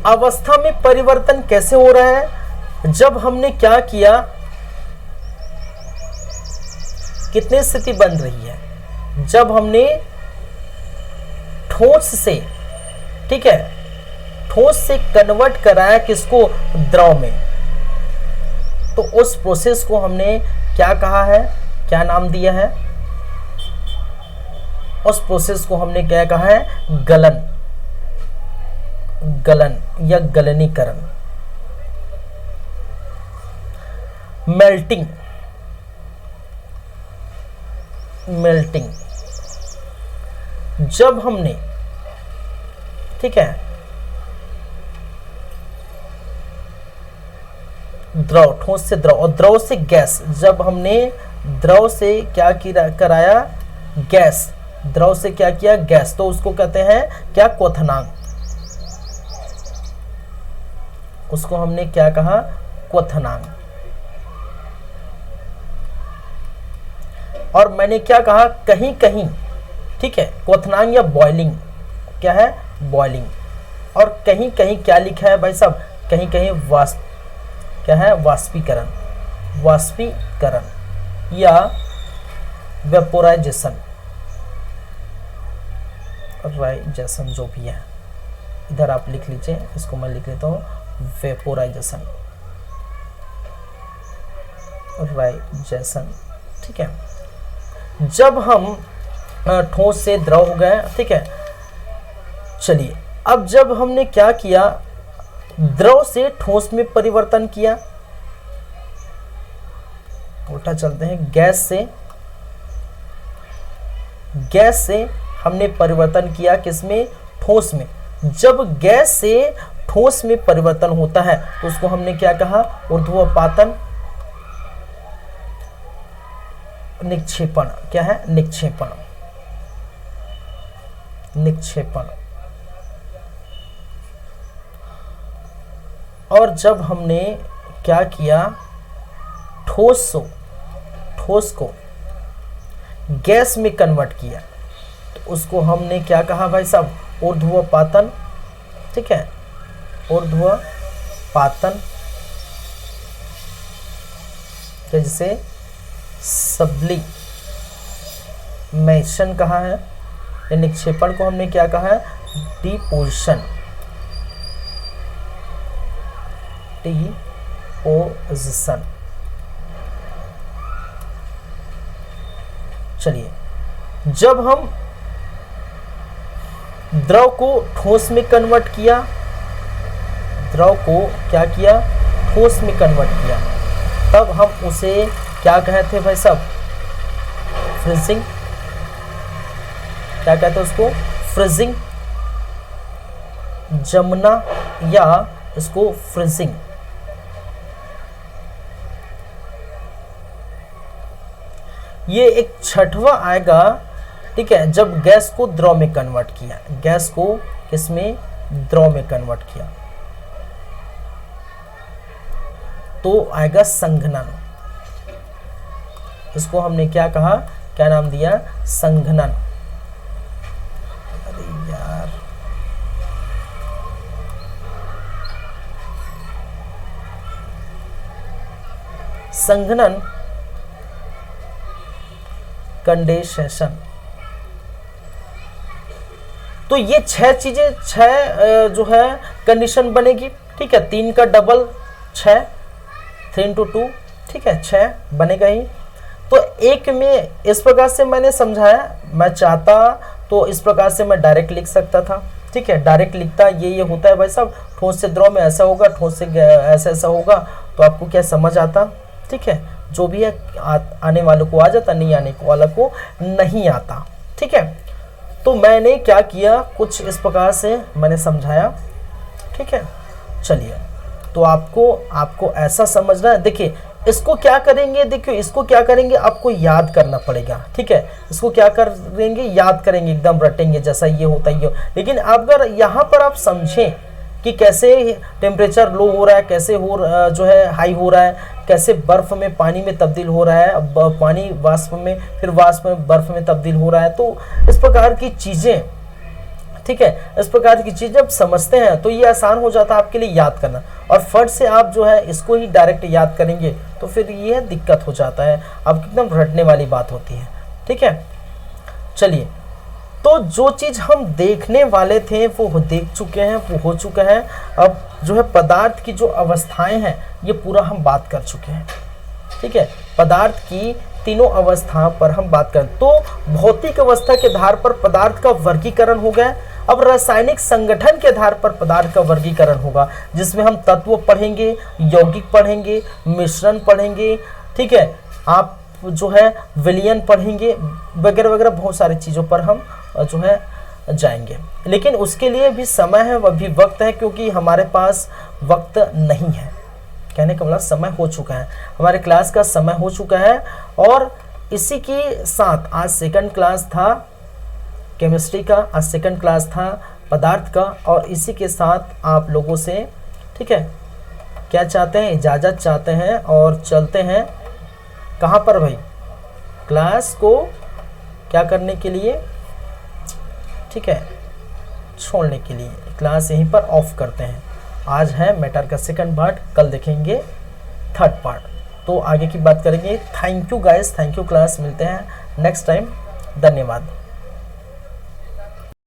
अवस्था में परिवर्तन कैसे हो रहा है, जब हमने क्या किया, कितनी स्थिति बन रही है, जब हमने ठोस से, ठीक है, ठोस से कन्वर्ट कराया किसको, द्रव में, तो उस प्रोसेस को हमने क्या कहा है, क्या नाम दिया है, उस प्रोसेस को हमने क्या कहा है, गलन, गलन या गलनीकरण, मेल्टिंग, मेल्टिंग। जब हमने, ठीक है, द्रव, ठोस से द्रव और द्रव से गैस, जब हमने द्रव से क्या कराया, गैस, द्रव से क्या किया, गैस, तो उसको कहते हैं क्या, क्वथनांक, उसको हमने क्या कहा, क्वथनांक। और मैंने क्या कहा, कहीं कहीं, ठीक है, क्वथनांक या बॉइलिंग, क्या है, बॉइलिंग, और कहीं कहीं क्या लिखा है भाई साहब, कहीं कहीं क्या है, वाष्पीकरण, वाष्पीकरण या वेपोराइजेशन, राइजेशन जो भी है, इधर आप लिख लीजिए, इसको मैं लिख लेता हूँ, वेपोराइजेशन, राइजेशन। ठीक है, जब हम ठोस से द्रव हो गए, ठीक है। चलिए, अब जब हमने क्या किया, द्रव से ठोस में परिवर्तन किया, उल्टा चलते हैं, गैस से हमने परिवर्तन किया किसमें, ठोस में। जब गैस से ठोस में परिवर्तन होता है तो उसको हमने क्या कहा, ऊर्ध्वपातन, निक्षेपण, क्या है, निक्षेपण, निक्षेपण। और जब हमने क्या किया, ठोस को गैस में कन्वर्ट किया तो उसको हमने क्या कहा भाई साहब, ऊर्ध्वपातन, ठीक है, ऊर्ध्वपातन, जिसे सब्लिमेशन कहा है, निक्षेपण को हमने क्या कहा है, डिपोजिशन, डिपोजिशन। चलिए, जब हम द्रव को ठोस में कन्वर्ट किया, द्रव को क्या किया, ठोस में कन्वर्ट किया, तब हम उसे क्या कहते भाई साहब, फ्रीजिंग। क्या कहते हैं उसको, फ्रीजिंग, जमना या इसको फ्रीजिंग। ये एक छठवां आएगा, ठीक है, जब गैस को द्रव में कन्वर्ट किया, गैस को किसमें, द्रव में कन्वर्ट किया, तो आएगा संघनन। इसको हमने क्या कहा, क्या नाम दिया, संघनन। अरे यार, संघनन, कंडेंसेशन। तो ये छह चीजें, छह जो है कंडीशन बनेगी, ठीक है, 3 का डबल 6, 3 × 2, ठीक है, 6 बनेगा ही। तो एक में इस प्रकार से मैंने समझाया, मैं चाहता तो इस प्रकार से मैं डायरेक्ट लिख सकता था, ठीक है, डायरेक्ट लिखता ये होता है भाई साहब, ठोस से द्रव में ऐसा होगा, ठोस से ऐसा ऐसा होगा, तो आपको क्या समझ आता, ठीक है, जो भी है आने वालों को आ जाता, नहीं आने वाला को नहीं आता, ठीक है। तो मैंने क्या किया, कुछ इस प्रकार से मैंने समझाया, ठीक है। चलिए, तो आपको ऐसा समझना है। देखिए, इसको क्या करेंगे, देखिए इसको क्या करेंगे, आपको याद करना पड़ेगा, ठीक है। इसको क्या करेंगे, याद करेंगे, एकदम रटेंगे, जैसा ये होता ही हो। लेकिन अगर यहाँ पर आप समझें कि कैसे टेम्परेचर लो हो रहा है, कैसे जो है हाई हो रहा है, कैसे बर्फ में पानी में तब्दील हो रहा है, पानी वाष्प में, फिर वाष्प में बर्फ में तब्दील हो रहा है, तो इस प्रकार की चीज़ें, ठीक है, इस प्रकार की चीज़ जब समझते हैं तो ये आसान हो जाता है आपके लिए याद करना। और फट से आप जो है इसको ही डायरेक्ट याद करेंगे तो फिर ये दिक्कत हो जाता है, अब एकदम रटने वाली बात होती है, ठीक है। चलिए, तो जो चीज़ हम देखने वाले थे वो देख चुके हैं, वो हो चुका है। अब जो है पदार्थ की जो अवस्थाएं हैं ये पूरा हम बात कर चुके हैं, ठीक है। पदार्थ की तीनों अवस्थाओं पर हम बात करें तो भौतिक अवस्था के आधार पर पदार्थ का वर्गीकरण हो गया। अब रासायनिक संगठन के आधार पर पदार्थ का वर्गीकरण होगा, जिसमें हम तत्व पढ़ेंगे, यौगिक पढ़ेंगे, मिश्रण पढ़ेंगे, ठीक है, आप जो है विलयन पढ़ेंगे, वगैरह वगैरह बहुत सारी चीज़ों पर हम जो है जाएंगे। लेकिन उसके लिए भी समय है, वह भी वक्त है, क्योंकि हमारे पास वक्त नहीं है। कहने का मतलब समय हो चुका है, हमारे क्लास का समय हो चुका है। और इसी के साथ आज सेकंड क्लास था केमिस्ट्री का, आज सेकंड क्लास था पदार्थ का, और इसी के साथ आप लोगों से, ठीक है, क्या चाहते हैं, इजाज़त चाहते हैं और चलते हैं कहाँ पर भाई, क्लास को क्या करने के लिए, ठीक है, छोड़ने के लिए। क्लास यहीं पर ऑफ करते हैं। आज है मैटर का सेकंड पार्ट, कल देखेंगे थर्ड पार्ट, तो आगे की बात करेंगे। Thank you guys, thank you class, मिलते हैं नेक्स्ट टाइम, धन्यवाद।